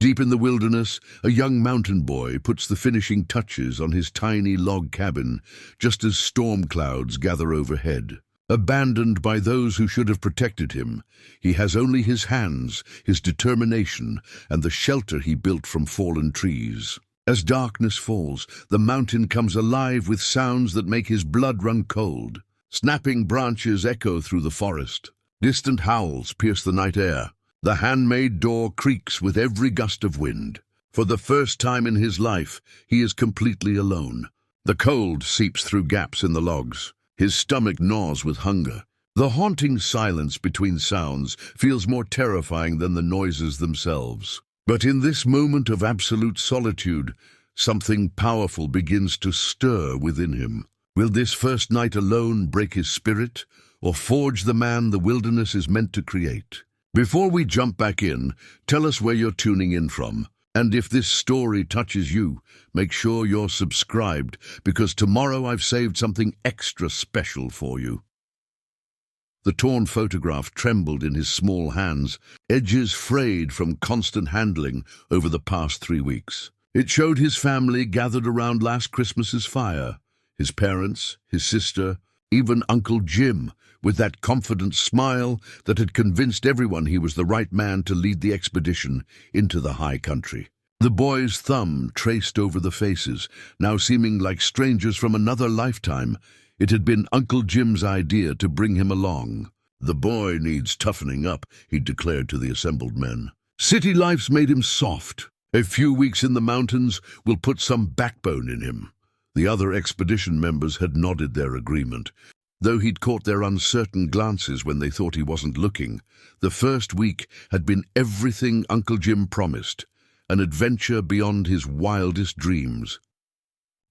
Deep in the wilderness, a young mountain boy puts the finishing touches on his tiny log cabin just as storm clouds gather overhead. Abandoned by those who should have protected him, he has only his hands, his determination, and the shelter he built from fallen trees. As darkness falls, the mountain comes alive with sounds that make his blood run cold. Snapping branches echo through the forest. Distant howls pierce the night air. The handmade door creaks with every gust of wind. For the first time in his life, he is completely alone. The cold seeps through gaps in the logs. His stomach gnaws with hunger. The haunting silence between sounds feels more terrifying than the noises themselves. But in this moment of absolute solitude, something powerful begins to stir within him. Will this first night alone break his spirit, or forge the man the wilderness is meant to create? Before we jump back in, tell us where you're tuning in from. And if this story touches you, make sure you're subscribed, because tomorrow I've saved something extra special for you. The torn photograph trembled in his small hands, edges frayed from constant handling over the past 3 weeks. It showed his family gathered around last Christmas's fire. His parents, his sister, even Uncle Jim, with that confident smile that had convinced everyone he was the right man to lead the expedition into the high country. The boy's thumb traced over the faces, now seeming like strangers from another lifetime. It had been Uncle Jim's idea to bring him along. "The boy needs toughening up," he declared to the assembled men. "City life's made him soft. A few weeks in the mountains will put some backbone in him." The other expedition members had nodded their agreement. Though he'd caught their uncertain glances when they thought he wasn't looking, the first week had been everything Uncle Jim promised, an adventure beyond his wildest dreams.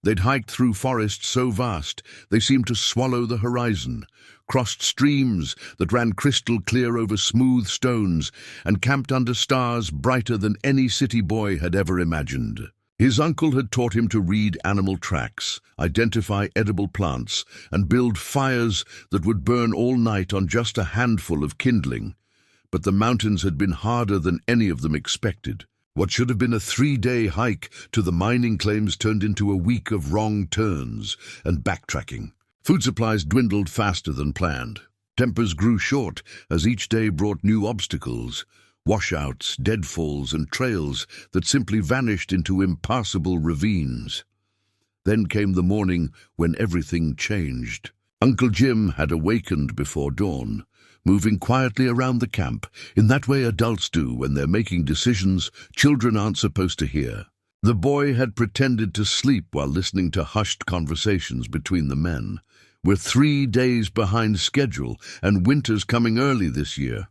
They'd hiked through forests so vast they seemed to swallow the horizon, crossed streams that ran crystal clear over smooth stones, and camped under stars brighter than any city boy had ever imagined. His uncle had taught him to read animal tracks, identify edible plants, and build fires that would burn all night on just a handful of kindling. But the mountains had been harder than any of them expected. What should have been a 3-day hike to the mining claims turned into a week of wrong turns and backtracking. Food supplies dwindled faster than planned. Tempers grew short as each day brought new obstacles. Washouts, deadfalls, and trails that simply vanished into impassable ravines. Then came the morning when everything changed. Uncle Jim had awakened before dawn, moving quietly around the camp, in that way adults do when they're making decisions children aren't supposed to hear. The boy had pretended to sleep while listening to hushed conversations between the men. "We're 3 days behind schedule, and winter's coming early this year."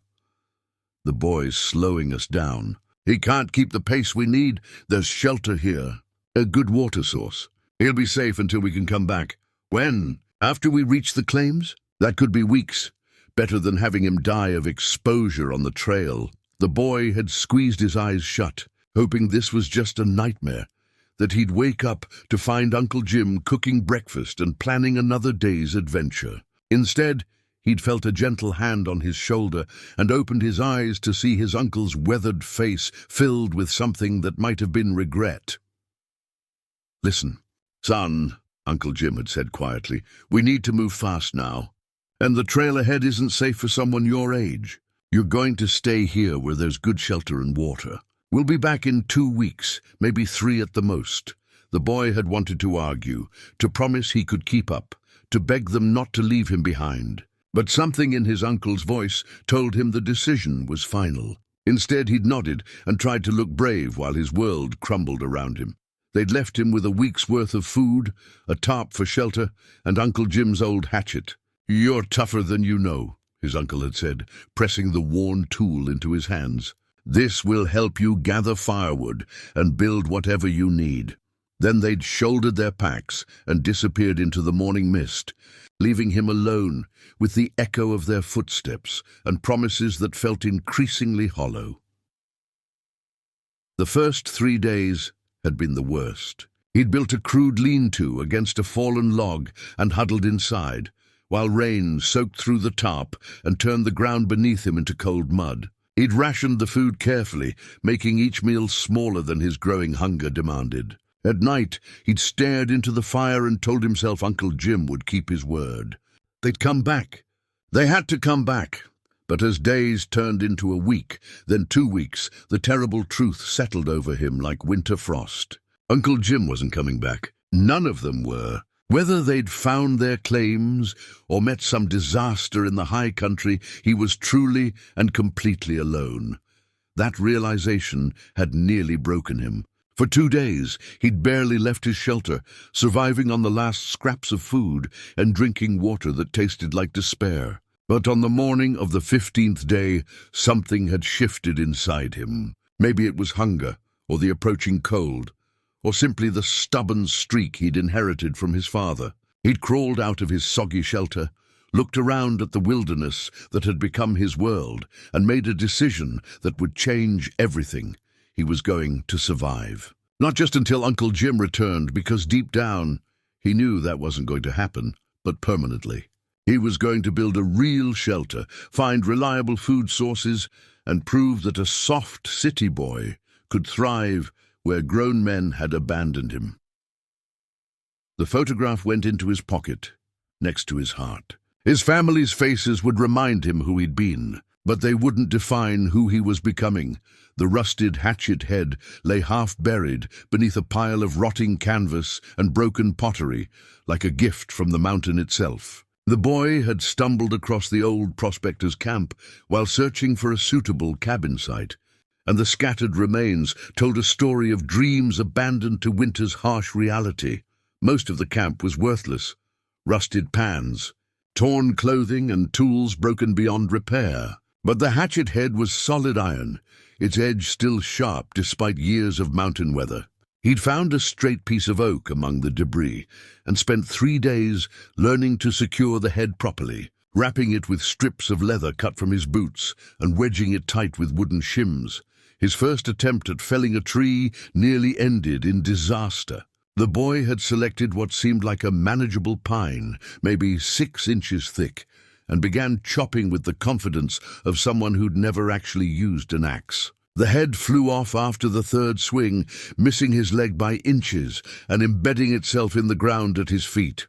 "The boy's slowing us down. He can't keep the pace we need. There's shelter here. A good water source. He'll be safe until we can come back." "When? After we reach the claims?" "That could be weeks. Better than having him die of exposure on the trail." The boy had squeezed his eyes shut, hoping this was just a nightmare, that he'd wake up to find Uncle Jim cooking breakfast and planning another day's adventure. Instead, he'd felt a gentle hand on his shoulder and opened his eyes to see his uncle's weathered face filled with something that might have been regret. "Listen, son," Uncle Jim had said quietly, "we need to move fast now. And the trail ahead isn't safe for someone your age. You're going to stay here where there's good shelter and water. We'll be back in 2 weeks, maybe 3 at the most." The boy had wanted to argue, to promise he could keep up, to beg them not to leave him behind. But something in his uncle's voice told him the decision was final. Instead, he'd nodded and tried to look brave while his world crumbled around him. They'd left him with a week's worth of food, a tarp for shelter, and Uncle Jim's old hatchet. "You're tougher than you know," his uncle had said, pressing the worn tool into his hands. "This will help you gather firewood and build whatever you need." Then they'd shouldered their packs and disappeared into the morning mist, leaving him alone with the echo of their footsteps and promises that felt increasingly hollow. The first 3 days had been the worst. He'd built a crude lean-to against a fallen log and huddled inside, while rain soaked through the tarp and turned the ground beneath him into cold mud. He'd rationed the food carefully, making each meal smaller than his growing hunger demanded. At night, he'd stared into the fire and told himself Uncle Jim would keep his word. They'd come back. They had to come back. But as days turned into a week, then 2 weeks, the terrible truth settled over him like winter frost. Uncle Jim wasn't coming back. None of them were. Whether they'd found their claims or met some disaster in the high country, he was truly and completely alone. That realization had nearly broken him. For 2 days, he'd barely left his shelter, surviving on the last scraps of food and drinking water that tasted like despair. But on the morning of the 15th day, something had shifted inside him. Maybe it was hunger, or the approaching cold, or simply the stubborn streak he'd inherited from his father. He'd crawled out of his soggy shelter, looked around at the wilderness that had become his world, and made a decision that would change everything. He was going to survive. Not just until Uncle Jim returned, because deep down, he knew that wasn't going to happen, but permanently. He was going to build a real shelter, find reliable food sources, and prove that a soft city boy could thrive where grown men had abandoned him. The photograph went into his pocket, next to his heart. His family's faces would remind him who he'd been, but they wouldn't define who he was becoming. The rusted hatchet head lay half-buried beneath a pile of rotting canvas and broken pottery, like a gift from the mountain itself. The boy had stumbled across the old prospector's camp while searching for a suitable cabin site, and the scattered remains told a story of dreams abandoned to winter's harsh reality. Most of the camp was worthless. Rusted pans, torn clothing and tools broken beyond repair. But the hatchet head was solid iron, its edge still sharp despite years of mountain weather. He'd found a straight piece of oak among the debris and spent 3 days learning to secure the head properly, wrapping it with strips of leather cut from his boots and wedging it tight with wooden shims. His first attempt at felling a tree nearly ended in disaster. The boy had selected what seemed like a manageable pine, maybe 6 inches thick, and began chopping with the confidence of someone who'd never actually used an axe. The head flew off after the 3rd swing, missing his leg by inches and embedding itself in the ground at his feet.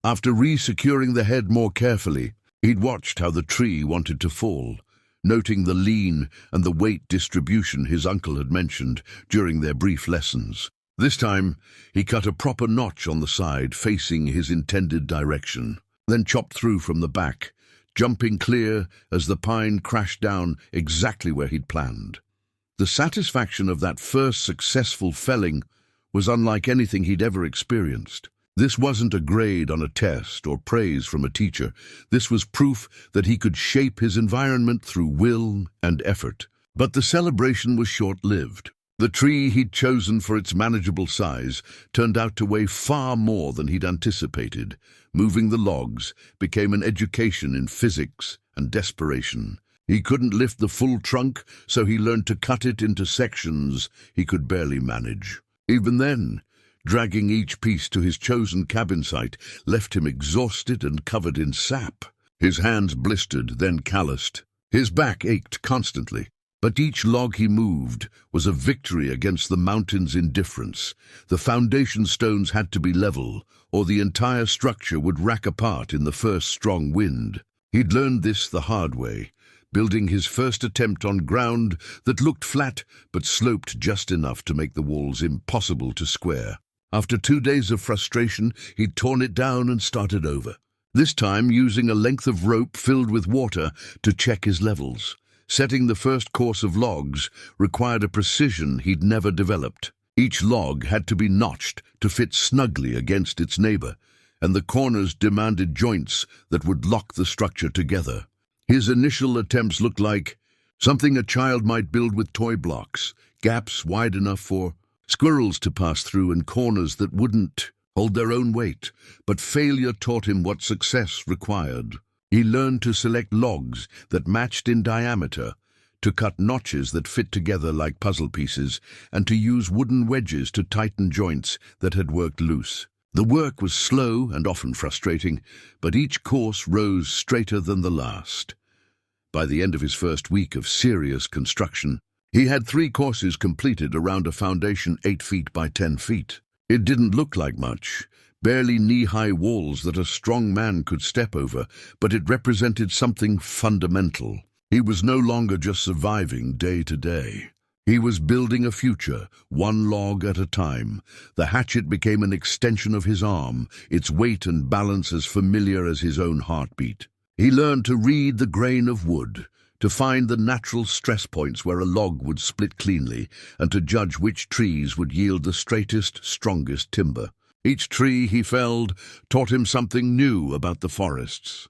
After re-securing the head more carefully, he'd watched how the tree wanted to fall, noting the lean and the weight distribution his uncle had mentioned during their brief lessons. This time, he cut a proper notch on the side facing his intended direction, then chopped through from the back, jumping clear as the pine crashed down exactly where he'd planned. The satisfaction of that first successful felling was unlike anything he'd ever experienced. This wasn't a grade on a test or praise from a teacher. This was proof that he could shape his environment through will and effort. But the celebration was short-lived. The tree he'd chosen for its manageable size turned out to weigh far more than he'd anticipated. Moving the logs became an education in physics and desperation. He couldn't lift the full trunk, so he learned to cut it into sections he could barely manage. Even then, dragging each piece to his chosen cabin site left him exhausted and covered in sap. His hands blistered, then calloused. His back ached constantly. But each log he moved was a victory against the mountain's indifference. The foundation stones had to be level, or the entire structure would rack apart in the first strong wind. He'd learned this the hard way, building his first attempt on ground that looked flat but sloped just enough to make the walls impossible to square. After 2 days of frustration, he'd torn it down and started over, this time using a length of rope filled with water to check his levels. Setting the first course of logs required a precision he'd never developed. Each log had to be notched to fit snugly against its neighbor, and the corners demanded joints that would lock the structure together. His initial attempts looked like something a child might build with toy blocks, gaps wide enough for squirrels to pass through and corners that wouldn't hold their own weight. But failure taught him what success required. He learned to select logs that matched in diameter, to cut notches that fit together like puzzle pieces, and to use wooden wedges to tighten joints that had worked loose. The work was slow and often frustrating, but each course rose straighter than the last. By the end of his first week of serious construction, he had 3 courses completed around a foundation 8 feet by 10 feet. It didn't look like much, barely knee-high walls that a strong man could step over, but it represented something fundamental. He was no longer just surviving day to day. He was building a future, one log at a time. The hatchet became an extension of his arm, its weight and balance as familiar as his own heartbeat. He learned to read the grain of wood, to find the natural stress points where a log would split cleanly, and to judge which trees would yield the straightest, strongest timber. Each tree he felled taught him something new about the forests.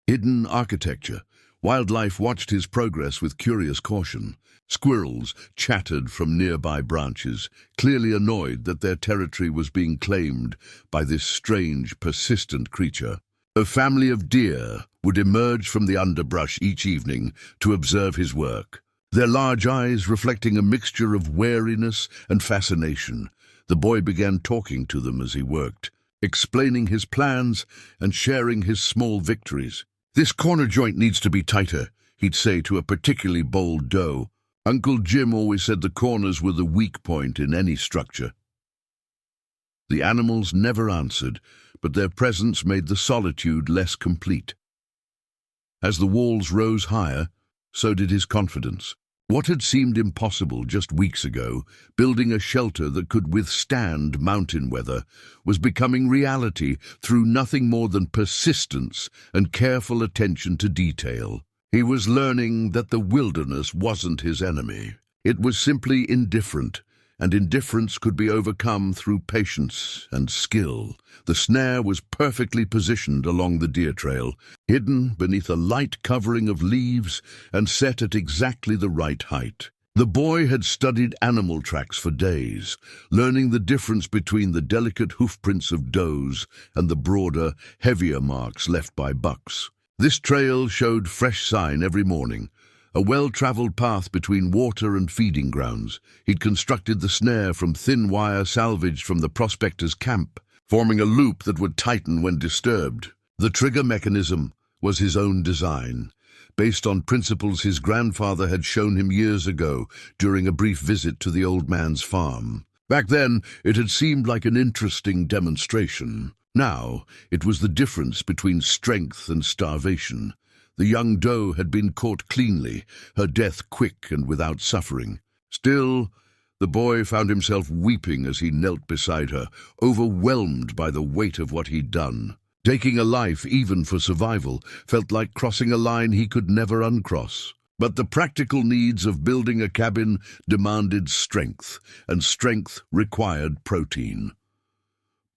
Hidden architecture. Wildlife watched his progress with curious caution. Squirrels chattered from nearby branches, clearly annoyed that their territory was being claimed by this strange, persistent creature. A family of deer would emerge from the underbrush each evening to observe his work, their large eyes reflecting a mixture of wariness and fascination. The boy began talking to them as he worked, explaining his plans and sharing his small victories. "This corner joint needs to be tighter," he'd say to a particularly bold doe. Uncle Jim always said the corners were the weak point in any structure. The animals never answered, but their presence made the solitude less complete. As the walls rose higher, so did his confidence. What had seemed impossible just weeks ago, building a shelter that could withstand mountain weather, was becoming reality through nothing more than persistence and careful attention to detail. He was learning that the wilderness wasn't his enemy. It was simply indifferent, and indifference could be overcome through patience and skill. The snare was perfectly positioned along the deer trail, hidden beneath a light covering of leaves and set at exactly the right height. The boy had studied animal tracks for days, learning the difference between the delicate hoofprints of does and the broader, heavier marks left by bucks. This trail showed fresh sign every morning, a well-traveled path between water and feeding grounds. He'd constructed the snare from thin wire salvaged from the prospector's camp, forming a loop that would tighten when disturbed. The trigger mechanism was his own design, based on principles his grandfather had shown him years ago during a brief visit to the old man's farm. Back then, it had seemed like an interesting demonstration. Now, it was the difference between strength and starvation. The young doe had been caught cleanly, her death quick and without suffering. Still, the boy found himself weeping as he knelt beside her, overwhelmed by the weight of what he'd done. Taking a life, even for survival, felt like crossing a line he could never uncross. But the practical needs of building a cabin demanded strength, and strength required protein.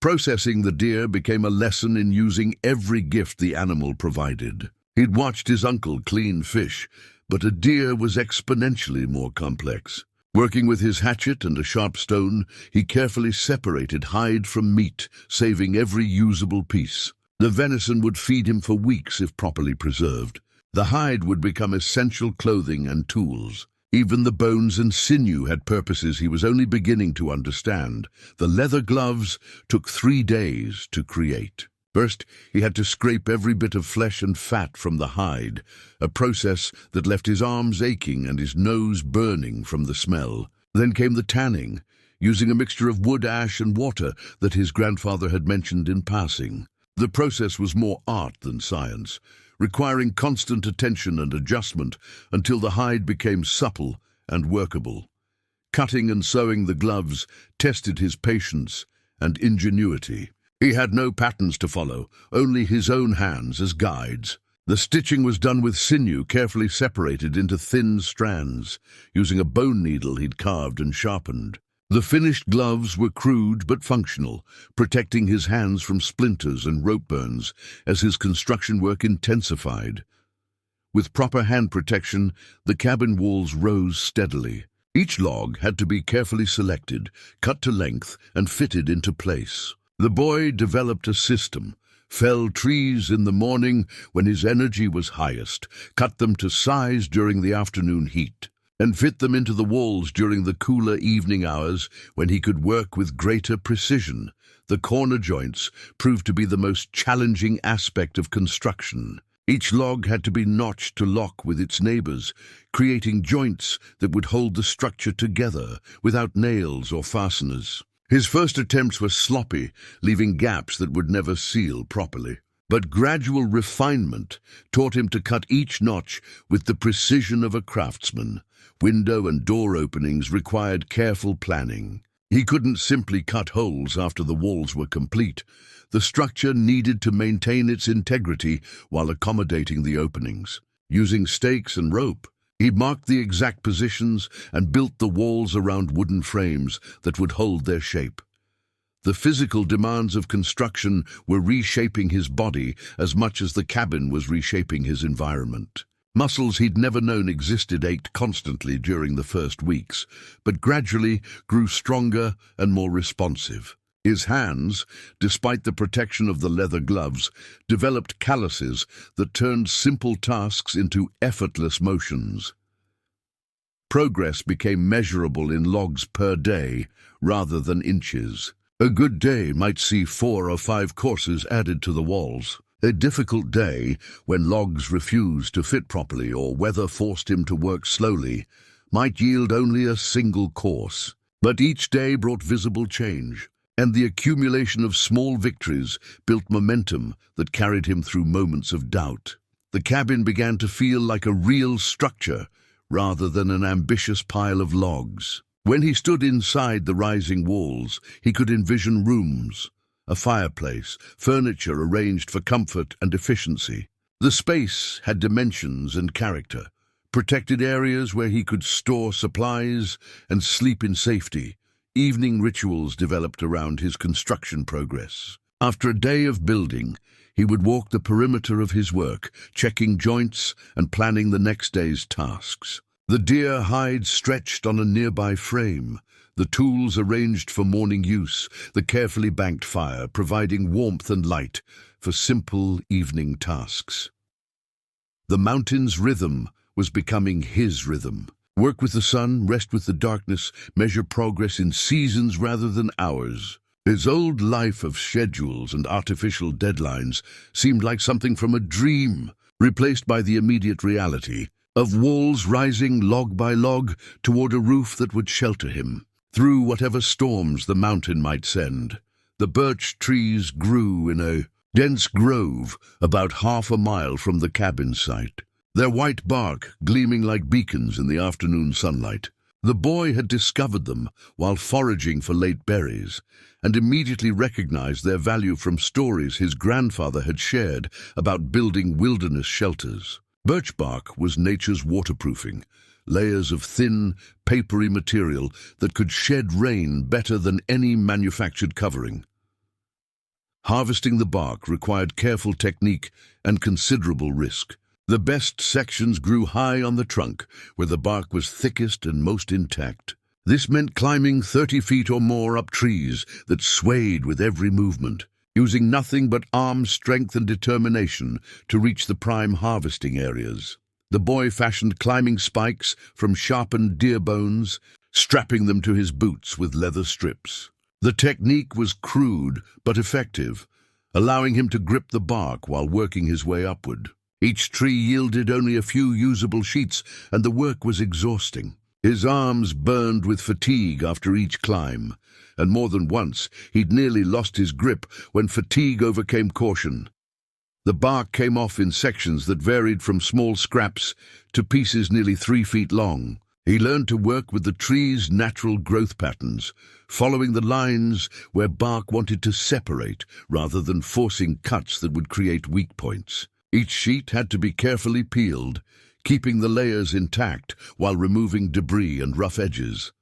Processing the deer became a lesson in using every gift the animal provided. He'd watched his uncle clean fish, but a deer was exponentially more complex. Working with his hatchet and a sharp stone, he carefully separated hide from meat, saving every usable piece. The venison would feed him for weeks if properly preserved. The hide would become essential clothing and tools. Even the bones and sinew had purposes he was only beginning to understand. The leather gloves took 3 days to create. First, he had to scrape every bit of flesh and fat from the hide, a process that left his arms aching and his nose burning from the smell. Then came the tanning, using a mixture of wood ash and water that his grandfather had mentioned in passing. The process was more art than science, requiring constant attention and adjustment until the hide became supple and workable. Cutting and sewing the gloves tested his patience and ingenuity. He had no patterns to follow, only his own hands as guides. The stitching was done with sinew carefully separated into thin strands, using a bone needle he'd carved and sharpened. The finished gloves were crude but functional, protecting his hands from splinters and rope burns as his construction work intensified. With proper hand protection, the cabin walls rose steadily. Each log had to be carefully selected, cut to length, and fitted into place. The boy developed a system, felled trees in the morning when his energy was highest, cut them to size during the afternoon heat, and fit them into the walls during the cooler evening hours when he could work with greater precision. The corner joints proved to be the most challenging aspect of construction. Each log had to be notched to lock with its neighbors, creating joints that would hold the structure together without nails or fasteners. His first attempts were sloppy, leaving gaps that would never seal properly. But gradual refinement taught him to cut each notch with the precision of a craftsman. Window and door openings required careful planning. He couldn't simply cut holes after the walls were complete. The structure needed to maintain its integrity while accommodating the openings. Using stakes and rope, he marked the exact positions and built the walls around wooden frames that would hold their shape. The physical demands of construction were reshaping his body as much as the cabin was reshaping his environment. Muscles he'd never known existed ached constantly during the first weeks, but gradually grew stronger and more responsive. His hands, despite the protection of the leather gloves, developed calluses that turned simple tasks into effortless motions. Progress became measurable in logs per day rather than inches. A good day might see 4 or 5 courses added to the walls. A difficult day, when logs refused to fit properly or weather forced him to work slowly, might yield only a single course. But each day brought visible change, and the accumulation of small victories built momentum that carried him through moments of doubt. The cabin began to feel like a real structure rather than an ambitious pile of logs. When he stood inside the rising walls, he could envision rooms, a fireplace, furniture arranged for comfort and efficiency. The space had dimensions and character, protected areas where he could store supplies and sleep in safety. Evening rituals developed around his construction progress. After a day of building, he would walk the perimeter of his work, checking joints and planning the next day's tasks. The deer hide stretched on a nearby frame, the tools arranged for morning use, the carefully banked fire providing warmth and light for simple evening tasks. The mountain's rhythm was becoming his rhythm. Work with the sun, rest with the darkness, measure progress in seasons rather than hours. His old life of schedules and artificial deadlines seemed like something from a dream, replaced by the immediate reality of walls rising log by log toward a roof that would shelter him through whatever storms the mountain might send. The birch trees grew in a dense grove about half a mile from the cabin site, their white bark gleaming like beacons in the afternoon sunlight. The boy had discovered them while foraging for late berries, and immediately recognized their value from stories his grandfather had shared about building wilderness shelters. Birch bark was nature's waterproofing, layers of thin, papery material that could shed rain better than any manufactured covering. Harvesting the bark required careful technique and considerable risk. The best sections grew high on the trunk, where the bark was thickest and most intact. This meant climbing 30 feet or more up trees that swayed with every movement, using nothing but arm strength and determination to reach the prime harvesting areas. The boy fashioned climbing spikes from sharpened deer bones, strapping them to his boots with leather strips. The technique was crude but effective, allowing him to grip the bark while working his way upward. Each tree yielded only a few usable sheets, and the work was exhausting. His arms burned with fatigue after each climb, and more than once he'd nearly lost his grip when fatigue overcame caution. The bark came off in sections that varied from small scraps to pieces nearly 3 feet long. He learned to work with the tree's natural growth patterns, following the lines where bark wanted to separate rather than forcing cuts that would create weak points. Each sheet had to be carefully peeled, keeping the layers intact while removing debris and rough edges.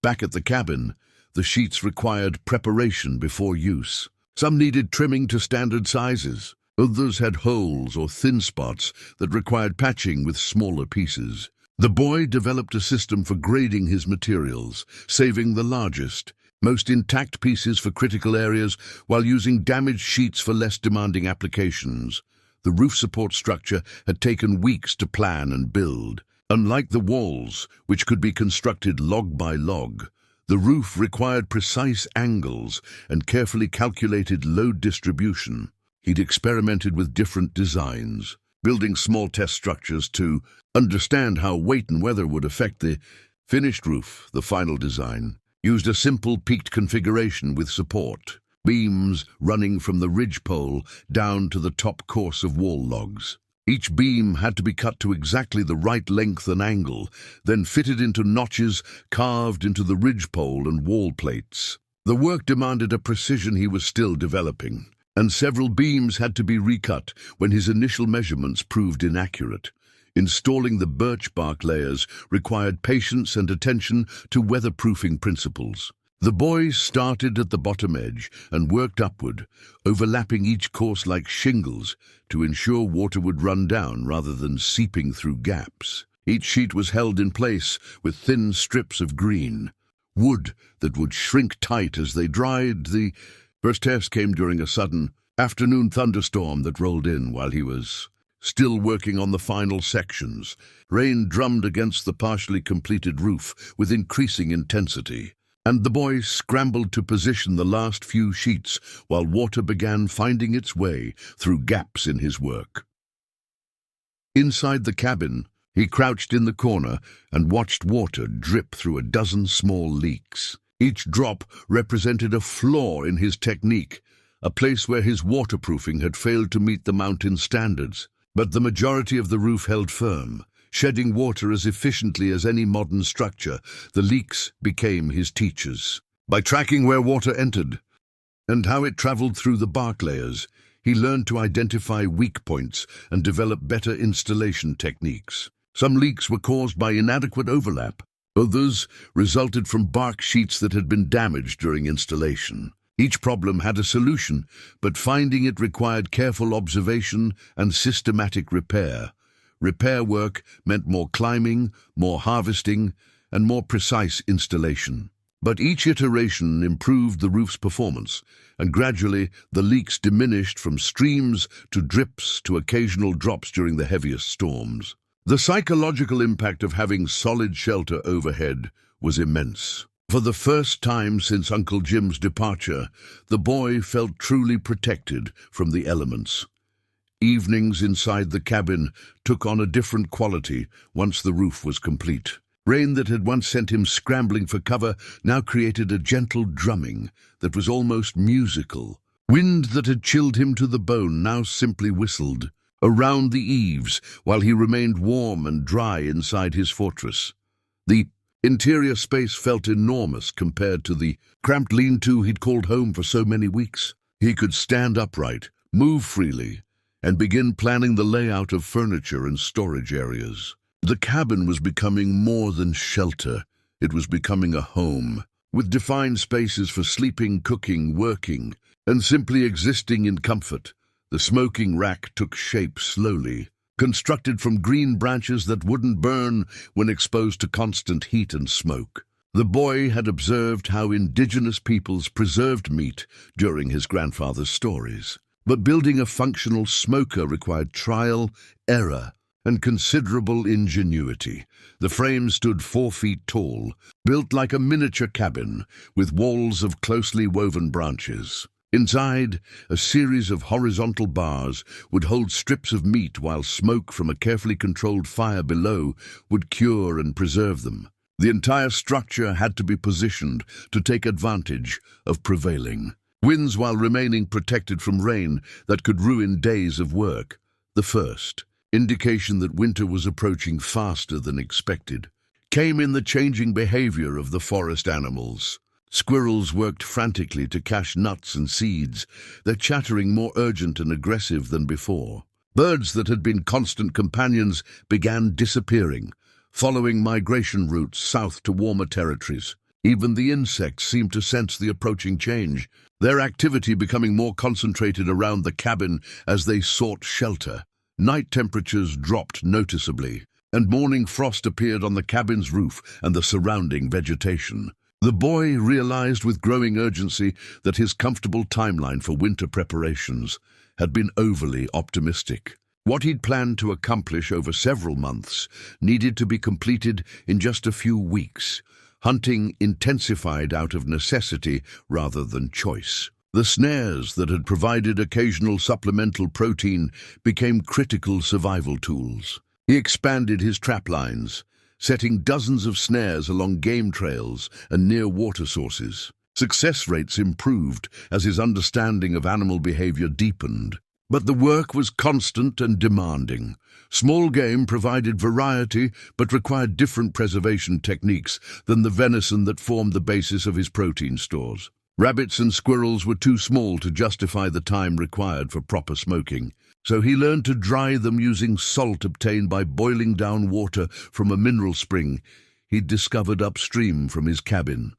Back at the cabin, the sheets required preparation before use. Some needed trimming to standard sizes. Others had holes or thin spots that required patching with smaller pieces. The boy developed a system for grading his materials, saving the largest, most intact pieces for critical areas while using damaged sheets for less demanding applications. The roof support structure had taken weeks to plan and build. Unlike the walls, which could be constructed log by log, the roof required precise angles and carefully calculated load distribution. He'd experimented with different designs, building small test structures to understand how weight and weather would affect the finished roof. The final design used a simple peaked configuration with support, beams running from the ridgepole down to the top course of wall logs. Each beam had to be cut to exactly the right length and angle, then fitted into notches carved into the ridgepole and wall plates. The work demanded a precision he was still developing, and several beams had to be recut when his initial measurements proved inaccurate. Installing the birch bark layers required patience and attention to weatherproofing principles. The boys started at the bottom edge and worked upward, overlapping each course like shingles to ensure water would run down rather than seeping through gaps. Each sheet was held in place with thin strips of green wood that would shrink tight as they dried. The first test came during a sudden afternoon thunderstorm that rolled in while he was still working on the final sections. Rain drummed against the partially completed roof with increasing intensity, and the boy scrambled to position the last few sheets while water began finding its way through gaps in his work. Inside the cabin, he crouched in the corner and watched water drip through a dozen small leaks. Each drop represented a flaw in his technique, a place where his waterproofing had failed to meet the mountain standards. But the majority of the roof held firm, shedding water as efficiently as any modern structure. The leaks became his teachers. By tracking where water entered and how it traveled through the bark layers, he learned to identify weak points and develop better installation techniques. Some leaks were caused by inadequate overlap. Others resulted from bark sheets that had been damaged during installation. Each problem had a solution, but finding it required careful observation and systematic repair. Repair work meant more climbing, more harvesting, and more precise installation. But each iteration improved the roof's performance, and gradually the leaks diminished from streams to drips to occasional drops during the heaviest storms. The psychological impact of having solid shelter overhead was immense. For the first time since Uncle Jim's departure, the boy felt truly protected from the elements. Evenings inside the cabin took on a different quality once the roof was complete. Rain that had once sent him scrambling for cover now created a gentle drumming that was almost musical. Wind that had chilled him to the bone now simply whistled around the eaves while he remained warm and dry inside his fortress. The interior space felt enormous compared to the cramped lean-to he'd called home for so many weeks. He could stand upright, move freely, and begin planning the layout of furniture and storage areas. The cabin was becoming more than shelter. It was becoming a home, with defined spaces for sleeping, cooking, working, and simply existing in comfort. The smoking rack took shape slowly, constructed from green branches that wouldn't burn when exposed to constant heat and smoke. The boy had observed how indigenous peoples preserved meat during his grandfather's stories. But building a functional smoker required trial, error, and considerable ingenuity. The frame stood 4 feet tall, built like a miniature cabin, with walls of closely woven branches. Inside, a series of horizontal bars would hold strips of meat while smoke from a carefully controlled fire below would cure and preserve them. The entire structure had to be positioned to take advantage of prevailing winds while remaining protected from rain that could ruin days of work. The first indication that winter was approaching faster than expected came in the changing behavior of the forest animals. Squirrels worked frantically to cache nuts and seeds, their chattering more urgent and aggressive than before. Birds that had been constant companions began disappearing, following migration routes south to warmer territories. Even the insects seemed to sense the approaching change, their activity becoming more concentrated around the cabin as they sought shelter. Night temperatures dropped noticeably, and morning frost appeared on the cabin's roof and the surrounding vegetation. The boy realized with growing urgency that his comfortable timeline for winter preparations had been overly optimistic. What he'd planned to accomplish over several months needed to be completed in just a few weeks. Hunting intensified out of necessity rather than choice. The snares that had provided occasional supplemental protein became critical survival tools. He expanded his trap lines, setting dozens of snares along game trails and near water sources. Success rates improved as his understanding of animal behavior deepened. But the work was constant and demanding. Small game provided variety but required different preservation techniques than the venison that formed the basis of his protein stores. Rabbits and squirrels were too small to justify the time required for proper smoking, so he learned to dry them using salt obtained by boiling down water from a mineral spring he'd discovered upstream from his cabin.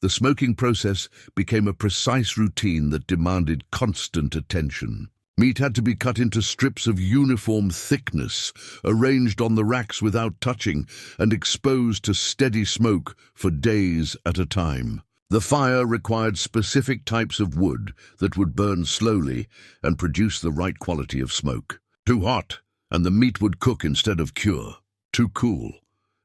The smoking process became a precise routine that demanded constant attention. Meat had to be cut into strips of uniform thickness, arranged on the racks without touching, and exposed to steady smoke for days at a time. The fire required specific types of wood that would burn slowly and produce the right quality of smoke. Too hot, and the meat would cook instead of cure. Too cool,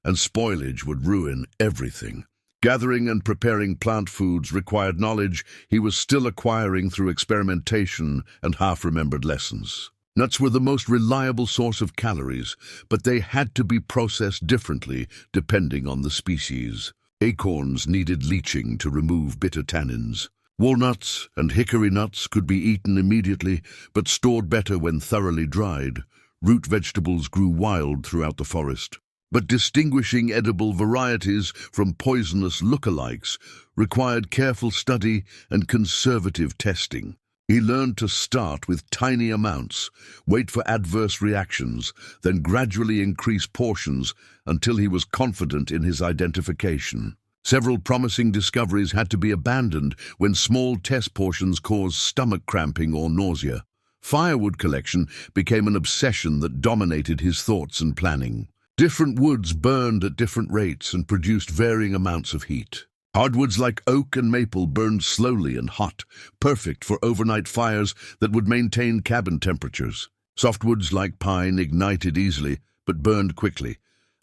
and spoilage would ruin everything. Gathering and preparing plant foods required knowledge he was still acquiring through experimentation and half-remembered lessons. Nuts were the most reliable source of calories, but they had to be processed differently depending on the species. Acorns needed leaching to remove bitter tannins. Walnuts and hickory nuts could be eaten immediately, but stored better when thoroughly dried. Root vegetables grew wild throughout the forest. But distinguishing edible varieties from poisonous lookalikes required careful study and conservative testing. He learned to start with tiny amounts, wait for adverse reactions, then gradually increase portions until he was confident in his identification. Several promising discoveries had to be abandoned when small test portions caused stomach cramping or nausea. Firewood collection became an obsession that dominated his thoughts and planning. Different woods burned at different rates and produced varying amounts of heat. Hardwoods like oak and maple burned slowly and hot, perfect for overnight fires that would maintain cabin temperatures. Softwoods like pine ignited easily but burned quickly,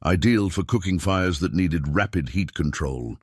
ideal for cooking fires that needed rapid heat control.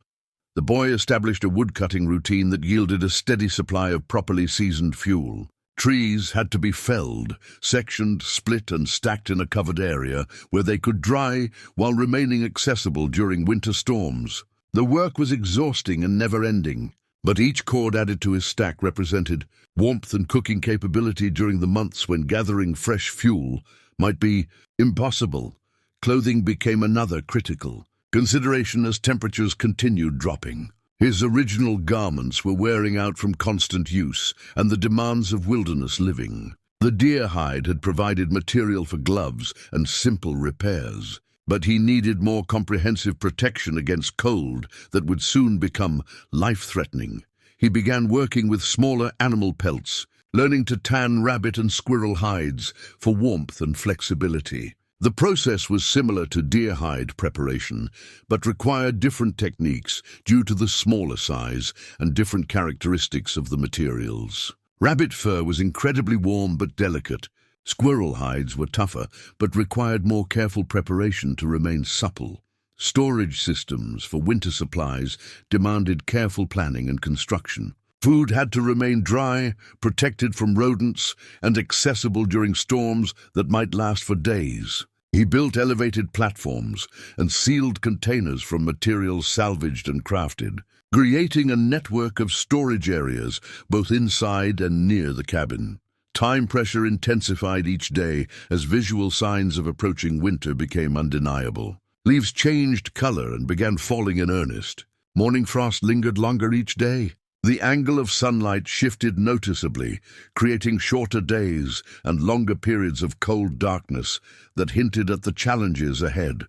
The boy established a woodcutting routine that yielded a steady supply of properly seasoned fuel. Trees had to be felled, sectioned, split, and stacked in a covered area where they could dry while remaining accessible during winter storms. The work was exhausting and never-ending, but each cord added to his stack represented warmth and cooking capability during the months when gathering fresh fuel might be impossible. Clothing became another critical consideration as temperatures continued dropping. His original garments were wearing out from constant use and the demands of wilderness living. The deer hide had provided material for gloves and simple repairs, but he needed more comprehensive protection against cold that would soon become life-threatening. He began working with smaller animal pelts, learning to tan rabbit and squirrel hides for warmth and flexibility. The process was similar to deer hide preparation, but required different techniques due to the smaller size and different characteristics of the materials. Rabbit fur was incredibly warm but delicate. Squirrel hides were tougher, but required more careful preparation to remain supple. Storage systems for winter supplies demanded careful planning and construction. Food had to remain dry, protected from rodents, and accessible during storms that might last for days. He built elevated platforms and sealed containers from materials salvaged and crafted, creating a network of storage areas both inside and near the cabin. Time pressure intensified each day as visual signs of approaching winter became undeniable. Leaves changed color and began falling in earnest. Morning frost lingered longer each day. The angle of sunlight shifted noticeably, creating shorter days and longer periods of cold darkness that hinted at the challenges ahead.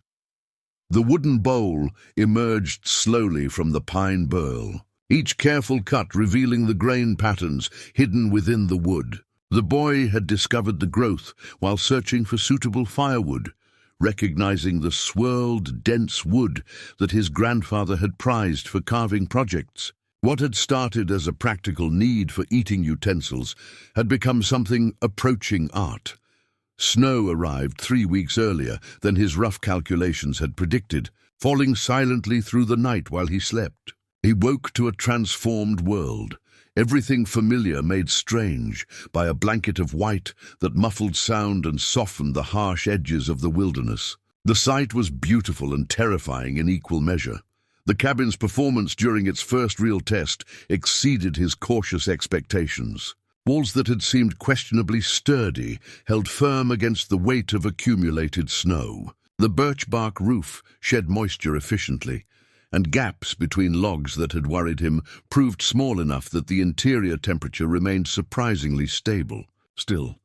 The wooden bowl emerged slowly from the pine burl, each careful cut revealing the grain patterns hidden within the wood. The boy had discovered the growth while searching for suitable firewood, recognizing the swirled, dense wood that his grandfather had prized for carving projects. What had started as a practical need for eating utensils had become something approaching art. Snow arrived 3 weeks earlier than his rough calculations had predicted, falling silently through the night while he slept. He woke to a transformed world, everything familiar made strange by a blanket of white that muffled sound and softened the harsh edges of the wilderness. The sight was beautiful and terrifying in equal measure. The cabin's performance during its first real test exceeded his cautious expectations. Walls that had seemed questionably sturdy held firm against the weight of accumulated snow. The birch bark roof shed moisture efficiently, and gaps between logs that had worried him proved small enough that the interior temperature remained surprisingly stable. Still,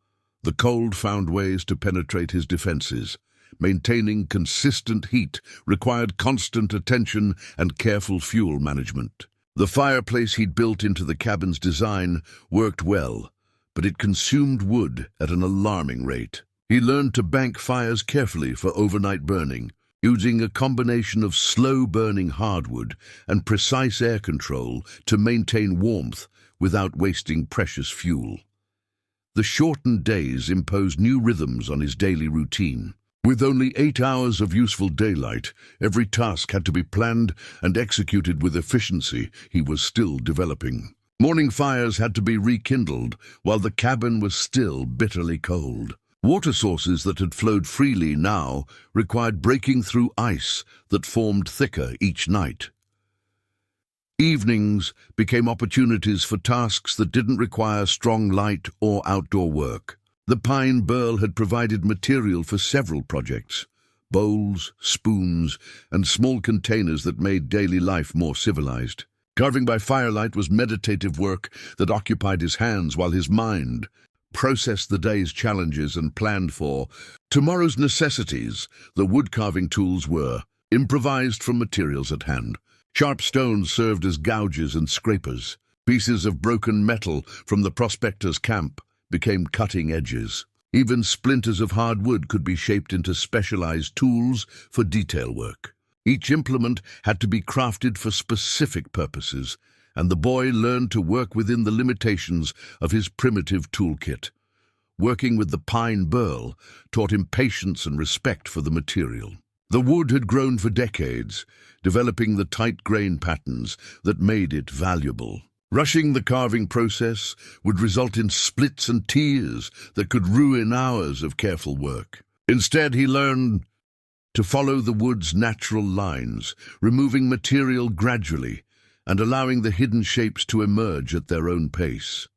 the cold found ways to penetrate his defenses. Maintaining consistent heat required constant attention and careful fuel management. The fireplace he'd built into the cabin's design worked well, but it consumed wood at an alarming rate. He learned to bank fires carefully for overnight burning, using a combination of slow-burning hardwood and precise air control to maintain warmth without wasting precious fuel. The shortened days imposed new rhythms on his daily routine. With only 8 hours of useful daylight, every task had to be planned and executed with efficiency he was still developing. Morning fires had to be rekindled while the cabin was still bitterly cold. Water sources that had flowed freely now required breaking through ice that formed thicker each night. Evenings became opportunities for tasks that didn't require strong light or outdoor work. The pine burl had provided material for several projects: bowls, spoons, and small containers that made daily life more civilized. Carving by firelight was meditative work that occupied his hands while his mind processed the day's challenges and planned for tomorrow's necessities. The wood-carving tools were improvised from materials at hand. Sharp stones served as gouges and scrapers. Pieces of broken metal from the prospector's camp became cutting edges. Even splinters of hard wood could be shaped into specialized tools for detail work. Each implement had to be crafted for specific purposes, and the boy learned to work within the limitations of his primitive toolkit. Working with the pine burl taught him patience and respect for the material. The wood had grown for decades, developing the tight grain patterns that made it valuable. Rushing the carving process would result in splits and tears that could ruin hours of careful work. Instead, he learned to follow the wood's natural lines, removing material gradually and allowing the hidden shapes to emerge at their own pace.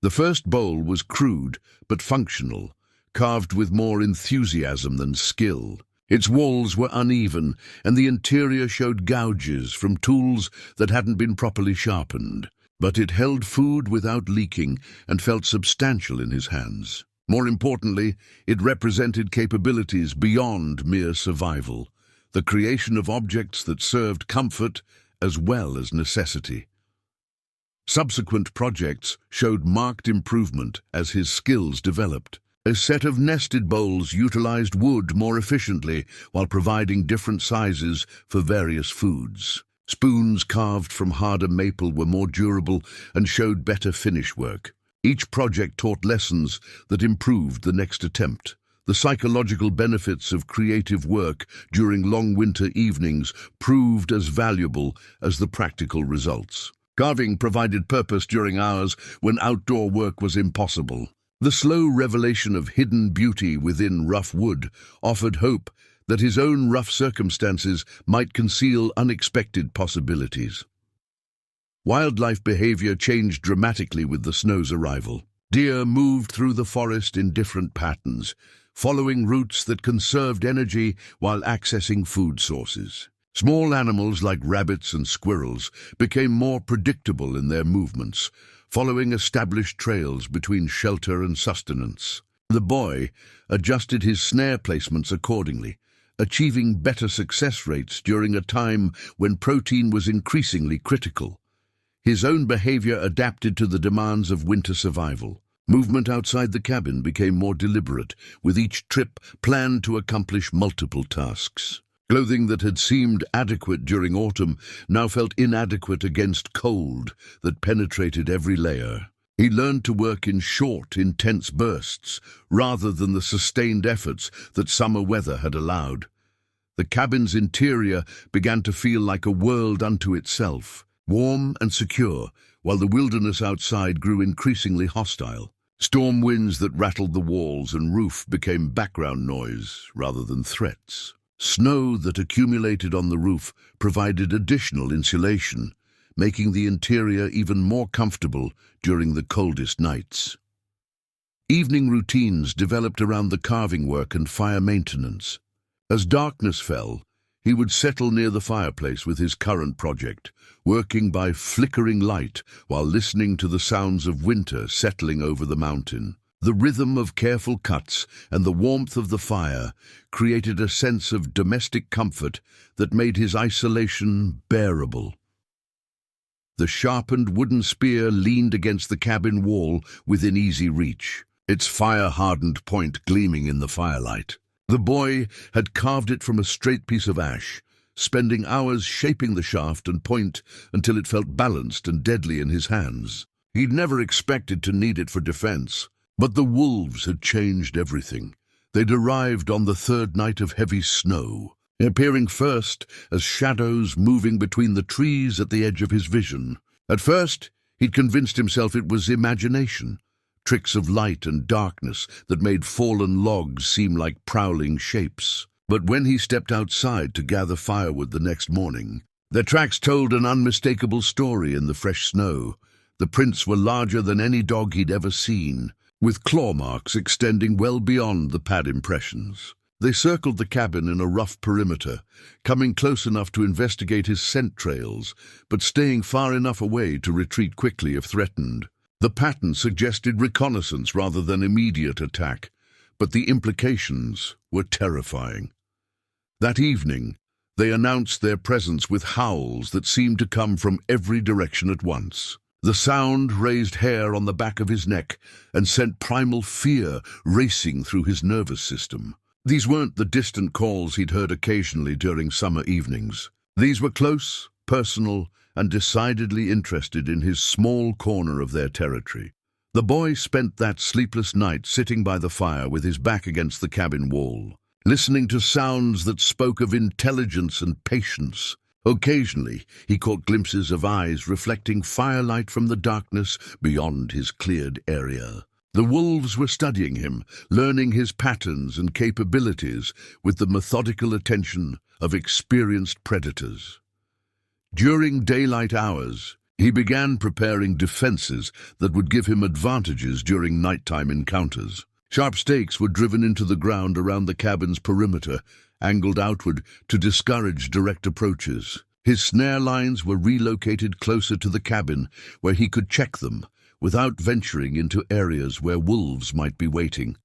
The first bowl was crude but functional, carved with more enthusiasm than skill. Its walls were uneven, and the interior showed gouges from tools that hadn't been properly sharpened. But it held food without leaking and felt substantial in his hands. More importantly, it represented capabilities beyond mere survival, the creation of objects that served comfort as well as necessity. Subsequent projects showed marked improvement as his skills developed. A set of nested bowls utilized wood more efficiently while providing different sizes for various foods. Spoons carved from harder maple were more durable and showed better finish work. Each project taught lessons that improved the next attempt. The psychological benefits of creative work during long winter evenings proved as valuable as the practical results. Carving provided purpose during hours when outdoor work was impossible. The slow revelation of hidden beauty within rough wood offered hope that his own rough circumstances might conceal unexpected possibilities. Wildlife behavior changed dramatically with the snow's arrival. Deer moved through the forest in different patterns, following routes that conserved energy while accessing food sources. Small animals like rabbits and squirrels became more predictable in their movements, following established trails between shelter and sustenance. The boy adjusted his snare placements accordingly, achieving better success rates during a time when protein was increasingly critical. His own behavior adapted to the demands of winter survival. Movement outside the cabin became more deliberate, with each trip planned to accomplish multiple tasks. Clothing that had seemed adequate during autumn now felt inadequate against cold that penetrated every layer. He learned to work in short, intense bursts, rather than the sustained efforts that summer weather had allowed. The cabin's interior began to feel like a world unto itself. warm and secure, while the wilderness outside grew increasingly hostile. Storm winds that rattled the walls and roof became background noise rather than threats. Snow that accumulated on the roof provided additional insulation, making the interior even more comfortable during the coldest nights. Evening routines developed around the carving work and fire maintenance. As darkness fell, he would settle near the fireplace with his current project, working by flickering light while listening to the sounds of winter settling over the mountain. The rhythm of careful cuts and the warmth of the fire created a sense of domestic comfort that made his isolation bearable. The sharpened wooden spear leaned against the cabin wall within easy reach, its fire-hardened point gleaming in the firelight. The boy had carved it from a straight piece of ash, spending hours shaping the shaft and point until it felt balanced and deadly in his hands. He'd never expected to need it for defense, but the wolves had changed everything. They'd arrived on the third night of heavy snow, appearing first as shadows moving between the trees at the edge of his vision. At first, he'd convinced himself it was imagination, tricks of light and darkness that made fallen logs seem like prowling shapes. But when he stepped outside to gather firewood the next morning, their tracks told an unmistakable story in the fresh snow. The prints were larger than any dog he'd ever seen, with claw marks extending well beyond the pad impressions. They circled the cabin in a rough perimeter, coming close enough to investigate his scent trails, but staying far enough away to retreat quickly if threatened. The pattern suggested reconnaissance rather than immediate attack, but the implications were terrifying. That evening, they announced their presence with howls that seemed to come from every direction at once. The sound raised hair on the back of his neck and sent primal fear racing through his nervous system. These weren't the distant calls he'd heard occasionally during summer evenings. These were close, personal, and decidedly interested in his small corner of their territory. The boy spent that sleepless night sitting by the fire with his back against the cabin wall, listening to sounds that spoke of intelligence and patience. Occasionally, he caught glimpses of eyes reflecting firelight from the darkness beyond his cleared area. The wolves were studying him, learning his patterns and capabilities with the methodical attention of experienced predators. During daylight hours, he began preparing defenses that would give him advantages during nighttime encounters. Sharp stakes were driven into the ground around the cabin's perimeter, angled outward to discourage direct approaches. His snare lines were relocated closer to the cabin, where he could check them, without venturing into areas where wolves might be waiting.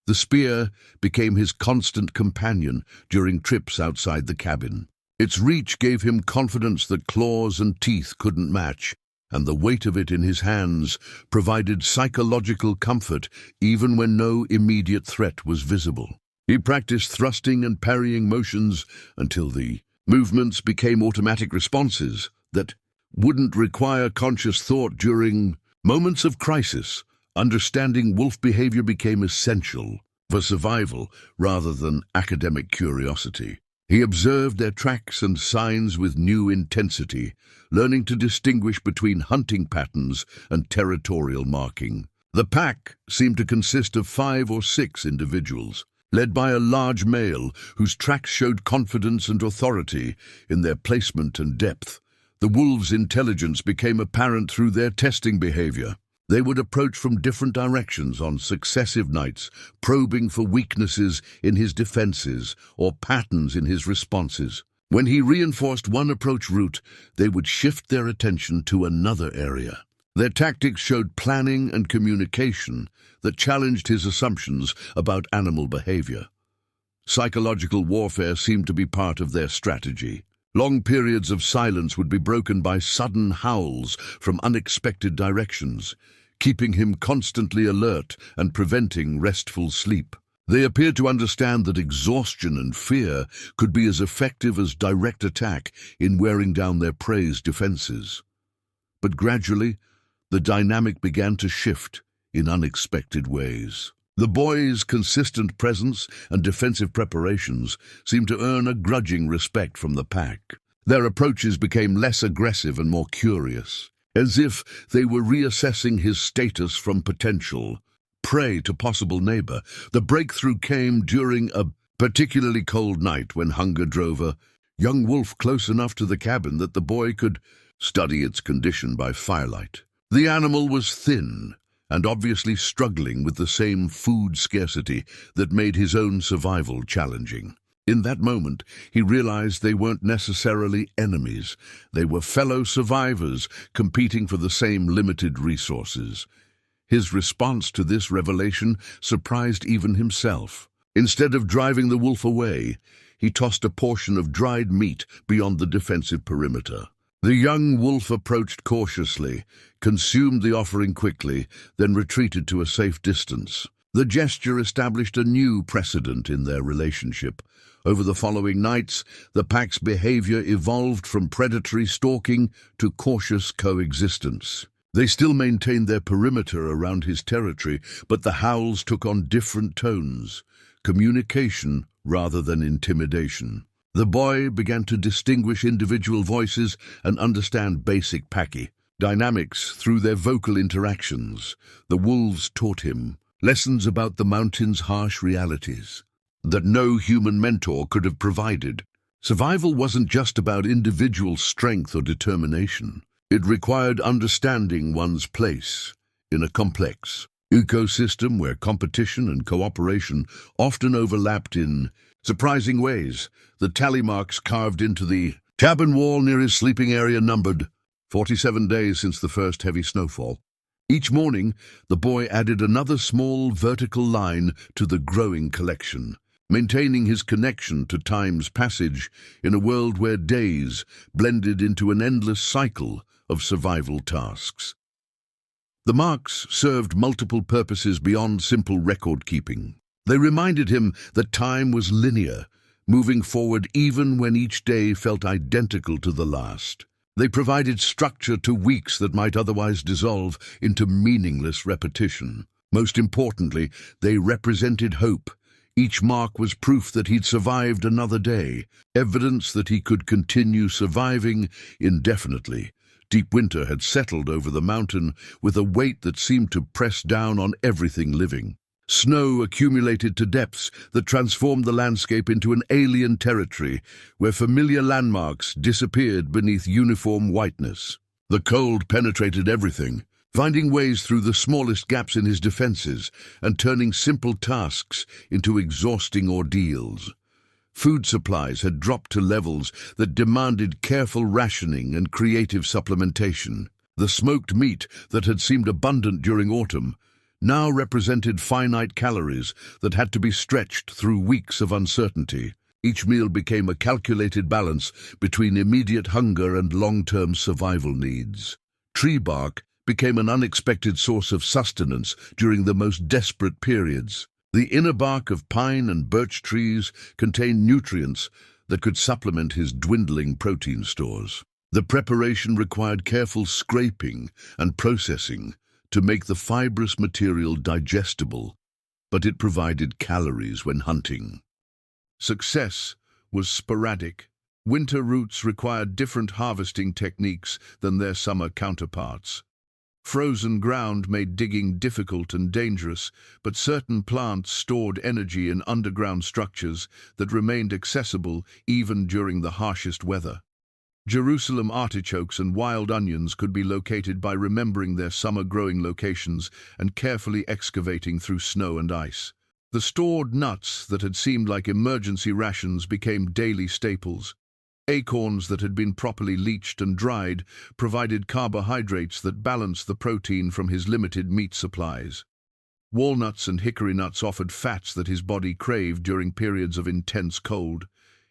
The spear became his constant companion during trips outside the cabin. Its reach gave him confidence that claws and teeth couldn't match, and the weight of it in his hands provided psychological comfort even when no immediate threat was visible. He practiced thrusting and parrying motions until the movements became automatic responses that wouldn't require conscious thought during moments of crisis. Understanding wolf behavior became essential for survival rather than academic curiosity. He observed their tracks and signs with new intensity, learning to distinguish between hunting patterns and territorial marking. The pack seemed to consist of 5 or 6 individuals, led by a large male whose tracks showed confidence and authority in their placement and depth. The wolves' intelligence became apparent through their testing behavior. They would approach from different directions on successive nights, probing for weaknesses in his defenses or patterns in his responses. When he reinforced one approach route, they would shift their attention to another area. Their tactics showed planning and communication that challenged his assumptions about animal behavior. Psychological warfare seemed to be part of their strategy. Long periods of silence would be broken by sudden howls from unexpected directions, keeping him constantly alert and preventing restful sleep. They appeared to understand that exhaustion and fear could be as effective as direct attack in wearing down their prey's defenses. But gradually, the dynamic began to shift in unexpected ways. The boy's consistent presence and defensive preparations seemed to earn a grudging respect from the pack. Their approaches became less aggressive and more curious, as if they were reassessing his status from potential prey to possible neighbor. The breakthrough came during a particularly cold night when hunger drove a young wolf close enough to the cabin that the boy could study its condition by firelight. The animal was thin and obviously struggling with the same food scarcity that made his own survival challenging. In that moment, he realized they weren't necessarily enemies. They were fellow survivors competing for the same limited resources. His response to this revelation surprised even himself. Instead of driving the wolf away, he tossed a portion of dried meat beyond the defensive perimeter. The young wolf approached cautiously, consumed the offering quickly, then retreated to a safe distance. The gesture established a new precedent in their relationship. Over the following nights, the pack's behavior evolved from predatory stalking to cautious coexistence. They still maintained their perimeter around his territory, but the howls took on different tones, communication rather than intimidation. The boy began to distinguish individual voices and understand basic packy dynamics through their vocal interactions. The wolves taught him lessons about the mountain's harsh realities that no human mentor could have provided. Survival wasn't just about individual strength or determination. It required understanding one's place in a complex ecosystem where competition and cooperation often overlapped in surprising ways. The tally marks carved into the cabin wall near his sleeping area numbered 47 days since the first heavy snowfall. Each morning, the boy added another small vertical line to the growing collection, maintaining his connection to time's passage in a world where days blended into an endless cycle of survival tasks. The marks served multiple purposes beyond simple record-keeping. They reminded him that time was linear, moving forward even when each day felt identical to the last. They provided structure to weeks that might otherwise dissolve into meaningless repetition. Most importantly, they represented hope. Each mark was proof that he'd survived another day, evidence that he could continue surviving indefinitely. Deep winter had settled over the mountain with a weight that seemed to press down on everything living. Snow accumulated to depths that transformed the landscape into an alien territory where familiar landmarks disappeared beneath uniform whiteness. The cold penetrated everything, finding ways through the smallest gaps in his defenses and turning simple tasks into exhausting ordeals. Food supplies had dropped to levels that demanded careful rationing and creative supplementation. The smoked meat that had seemed abundant during autumn now represented finite calories that had to be stretched through weeks of uncertainty. Each meal became a calculated balance between immediate hunger and long-term survival needs. Tree bark became an unexpected source of sustenance during the most desperate periods. The inner bark of pine and birch trees contained nutrients that could supplement his dwindling protein stores. The preparation required careful scraping and processing to make the fibrous material digestible, but it provided calories when hunting. Success was sporadic. Winter roots required different harvesting techniques than their summer counterparts. Frozen ground made digging difficult and dangerous, but certain plants stored energy in underground structures that remained accessible even during the harshest weather. Jerusalem artichokes and wild onions could be located by remembering their summer growing locations and carefully excavating through snow and ice. The stored nuts that had seemed like emergency rations became daily staples. Acorns that had been properly leached and dried provided carbohydrates that balanced the protein from his limited meat supplies. Walnuts and hickory nuts offered fats that his body craved during periods of intense cold.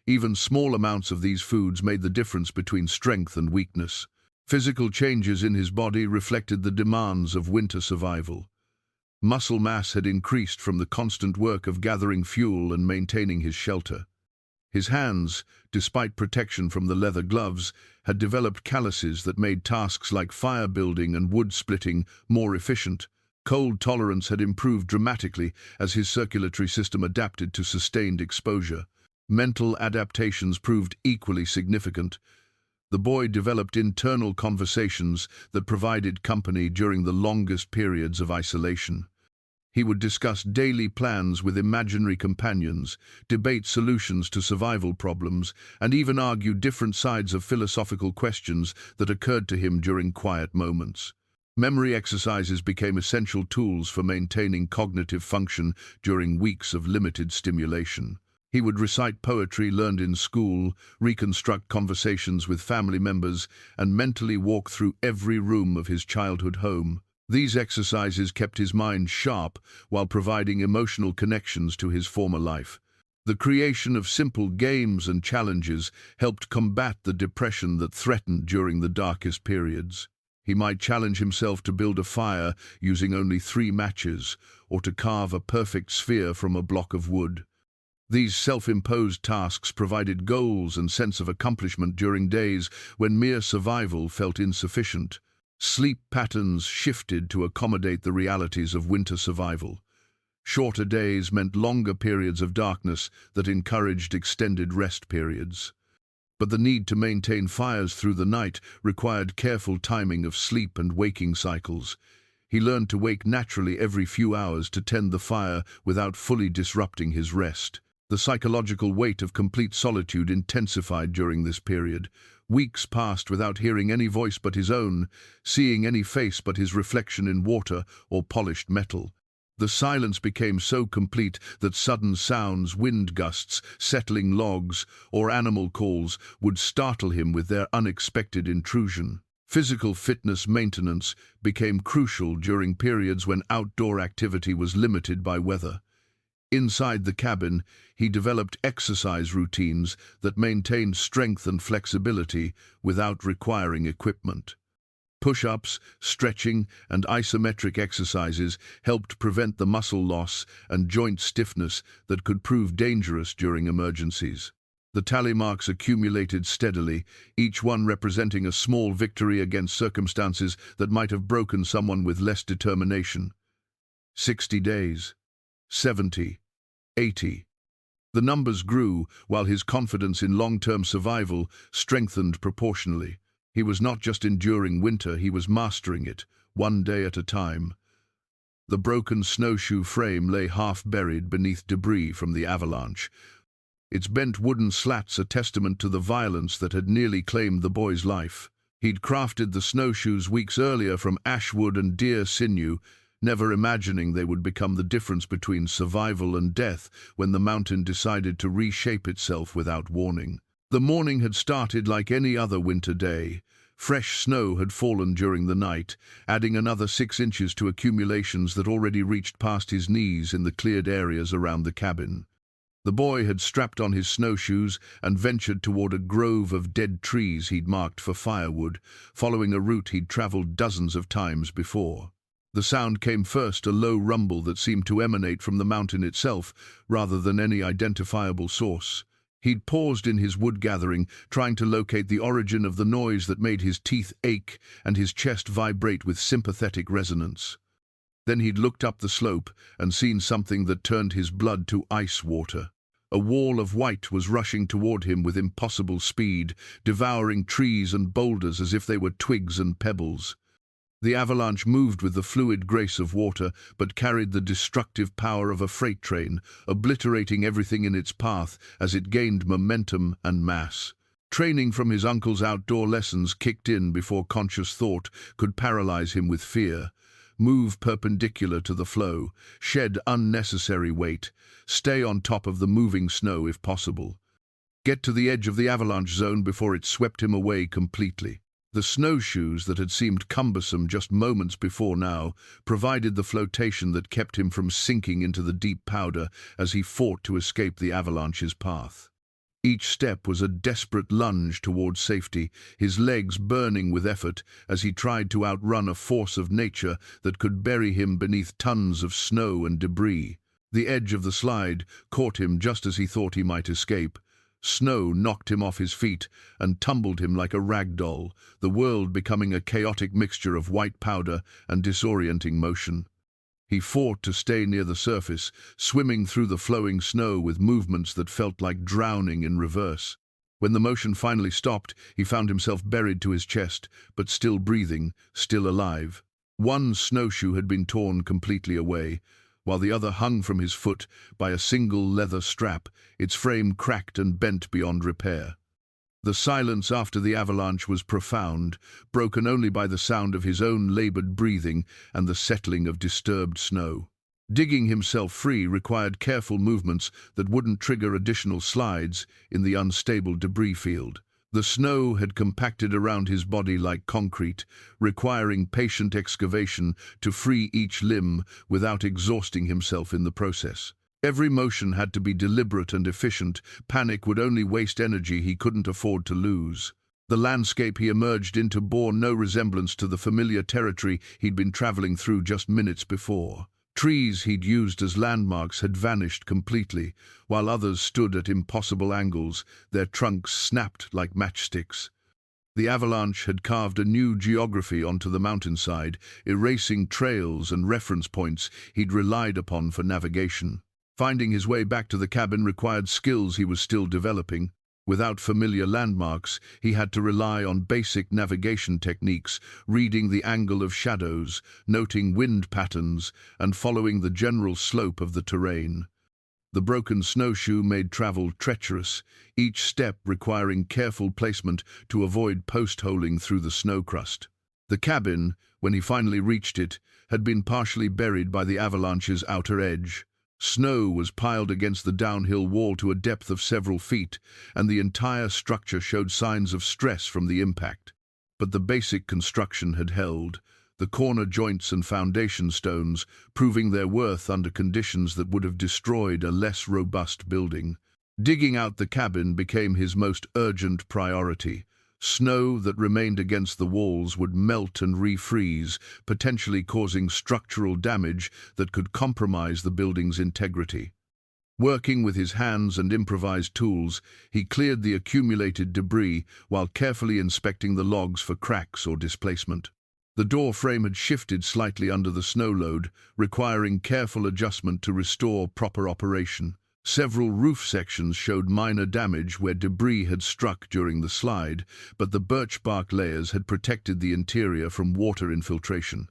Even small amounts of these foods made the difference between strength and weakness. Physical changes in his body reflected the demands of winter survival. Muscle mass had increased from the constant work of gathering fuel and maintaining his shelter. His hands, despite protection from the leather gloves, had developed calluses that made tasks like fire building and wood splitting more efficient. Cold tolerance had improved dramatically as his circulatory system adapted to sustained exposure. Mental adaptations proved equally significant. The boy developed internal conversations that provided company during the longest periods of isolation. He would discuss daily plans with imaginary companions, debate solutions to survival problems, and even argue different sides of philosophical questions that occurred to him during quiet moments. Memory exercises became essential tools for maintaining cognitive function during weeks of limited stimulation. He would recite poetry learned in school, reconstruct conversations with family members, and mentally walk through every room of his childhood home. These exercises kept his mind sharp while providing emotional connections to his former life. The creation of simple games and challenges helped combat the depression that threatened during the darkest periods. He might challenge himself to build a fire using only 3 matches, or to carve a perfect sphere from a block of wood. These self-imposed tasks provided goals and sense of accomplishment during days when mere survival felt insufficient. Sleep patterns shifted to accommodate the realities of winter survival. Shorter days meant longer periods of darkness that encouraged extended rest periods. But the need to maintain fires through the night required careful timing of sleep and waking cycles. He learned to wake naturally every few hours to tend the fire without fully disrupting his rest. The psychological weight of complete solitude intensified during this period. Weeks passed without hearing any voice but his own, seeing any face but his reflection in water or polished metal. The silence became so complete that sudden sounds, wind gusts, settling logs, or animal calls would startle him with their unexpected intrusion. Physical fitness maintenance became crucial during periods when outdoor activity was limited by weather. Inside the cabin, he developed exercise routines that maintained strength and flexibility without requiring equipment. Push-ups, stretching, and isometric exercises helped prevent the muscle loss and joint stiffness that could prove dangerous during emergencies. The tally marks accumulated steadily, each one representing a small victory against circumstances that might have broken someone with less determination. 60 days. 70, 80. The numbers grew while his confidence in long-term survival strengthened proportionally. He was not just enduring winter, he was mastering it, one day at a time. The broken snowshoe frame lay half-buried beneath debris from the avalanche, its bent wooden slats a testament to the violence that had nearly claimed the boy's life. He'd crafted the snowshoes weeks earlier from ash wood and deer sinew, never imagining they would become the difference between survival and death when the mountain decided to reshape itself without warning. The morning had started like any other winter day. Fresh snow had fallen during the night, adding another 6 inches to accumulations that already reached past his knees in the cleared areas around the cabin. The boy had strapped on his snowshoes and ventured toward a grove of dead trees he'd marked for firewood, following a route he'd traveled dozens of times before. The sound came first, a low rumble that seemed to emanate from the mountain itself, rather than any identifiable source. He'd paused in his wood gathering, trying to locate the origin of the noise that made his teeth ache and his chest vibrate with sympathetic resonance. Then he'd looked up the slope and seen something that turned his blood to ice water. A wall of white was rushing toward him with impossible speed, devouring trees and boulders as if they were twigs and pebbles. The avalanche moved with the fluid grace of water, but carried the destructive power of a freight train, obliterating everything in its path as it gained momentum and mass. Training from his uncle's outdoor lessons kicked in before conscious thought could paralyze him with fear. Move perpendicular to the flow, shed unnecessary weight, stay on top of the moving snow if possible. Get to the edge of the avalanche zone before it swept him away completely. The snowshoes that had seemed cumbersome just moments before now provided the flotation that kept him from sinking into the deep powder as he fought to escape the avalanche's path. Each step was a desperate lunge toward safety, his legs burning with effort as he tried to outrun a force of nature that could bury him beneath tons of snow and debris. The edge of the slide caught him just as he thought he might escape. Snow knocked him off his feet and tumbled him like a rag doll, the world becoming a chaotic mixture of white powder and disorienting motion. He fought to stay near the surface, swimming through the flowing snow with movements that felt like drowning in reverse. When the motion finally stopped, he found himself buried to his chest, but still breathing, still alive. One snowshoe had been torn completely away, while the other hung from his foot by a single leather strap, its frame cracked and bent beyond repair. The silence after the avalanche was profound, broken only by the sound of his own labored breathing and the settling of disturbed snow. Digging himself free required careful movements that wouldn't trigger additional slides in the unstable debris field. The snow had compacted around his body like concrete, requiring patient excavation to free each limb without exhausting himself in the process. Every motion had to be deliberate and efficient. Panic would only waste energy he couldn't afford to lose. The landscape he emerged into bore no resemblance to the familiar territory he'd been traveling through just minutes before. Trees he'd used as landmarks had vanished completely, while others stood at impossible angles, their trunks snapped like matchsticks. The avalanche had carved a new geography onto the mountainside, erasing trails and reference points he'd relied upon for navigation. Finding his way back to the cabin required skills he was still developing. Without familiar landmarks, he had to rely on basic navigation techniques, reading the angle of shadows, noting wind patterns, and following the general slope of the terrain. The broken snowshoe made travel treacherous, each step requiring careful placement to avoid post-holing through the snow crust. The cabin, when he finally reached it, had been partially buried by the avalanche's outer edge. Snow was piled against the downhill wall to a depth of several feet, and the entire structure showed signs of stress from the impact. But the basic construction had held, the corner joints and foundation stones proving their worth under conditions that would have destroyed a less robust building. Digging out the cabin became his most urgent priority. Snow that remained against the walls would melt and refreeze, potentially causing structural damage that could compromise the building's integrity. Working with his hands and improvised tools, he cleared the accumulated debris while carefully inspecting the logs for cracks or displacement. The door frame had shifted slightly under the snow load, requiring careful adjustment to restore proper operation. Several roof sections showed minor damage where debris had struck during the slide, but the birch bark layers had protected the interior from water infiltration.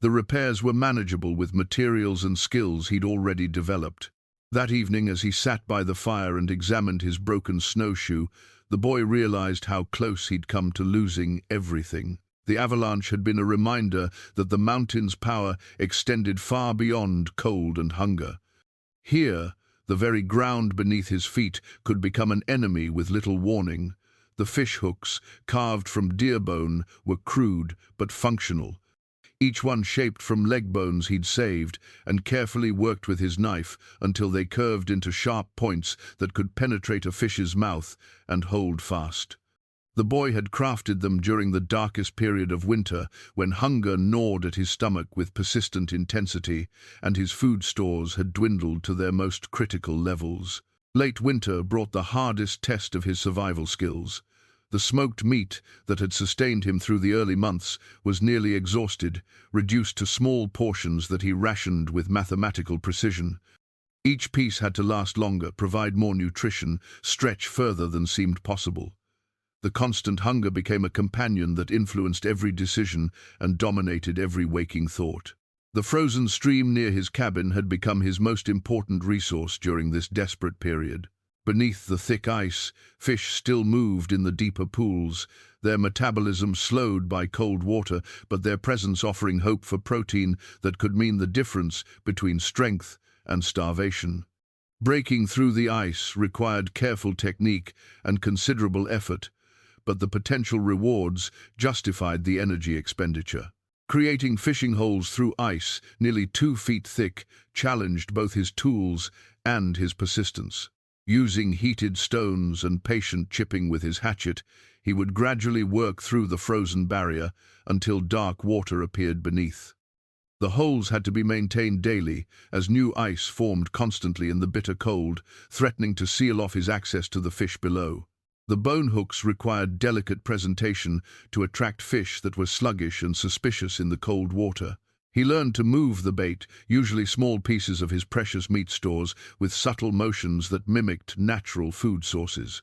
The repairs were manageable with materials and skills he'd already developed. That evening, as he sat by the fire and examined his broken snowshoe, the boy realized how close he'd come to losing everything. The avalanche had been a reminder that the mountain's power extended far beyond cold and hunger. Here, the very ground beneath his feet could become an enemy with little warning. The fish hooks, carved from deer bone, were crude but functional. Each one shaped from leg bones he'd saved and carefully worked with his knife until they curved into sharp points that could penetrate a fish's mouth and hold fast. The boy had crafted them during the darkest period of winter, when hunger gnawed at his stomach with persistent intensity, and his food stores had dwindled to their most critical levels. Late winter brought the hardest test of his survival skills. The smoked meat that had sustained him through the early months was nearly exhausted, reduced to small portions that he rationed with mathematical precision. Each piece had to last longer, provide more nutrition, stretch further than seemed possible. The constant hunger became a companion that influenced every decision and dominated every waking thought. The frozen stream near his cabin had become his most important resource during this desperate period. Beneath the thick ice, fish still moved in the deeper pools, their metabolism slowed by cold water, but their presence offering hope for protein that could mean the difference between strength and starvation. Breaking through the ice required careful technique and considerable effort, but the potential rewards justified the energy expenditure. Creating fishing holes through ice, nearly 2 feet thick, challenged both his tools and his persistence. Using heated stones and patient chipping with his hatchet, he would gradually work through the frozen barrier until dark water appeared beneath. The holes had to be maintained daily, as new ice formed constantly in the bitter cold, threatening to seal off his access to the fish below. The bone hooks required delicate presentation to attract fish that were sluggish and suspicious in the cold water. He learned to move the bait, usually small pieces of his precious meat stores, with subtle motions that mimicked natural food sources.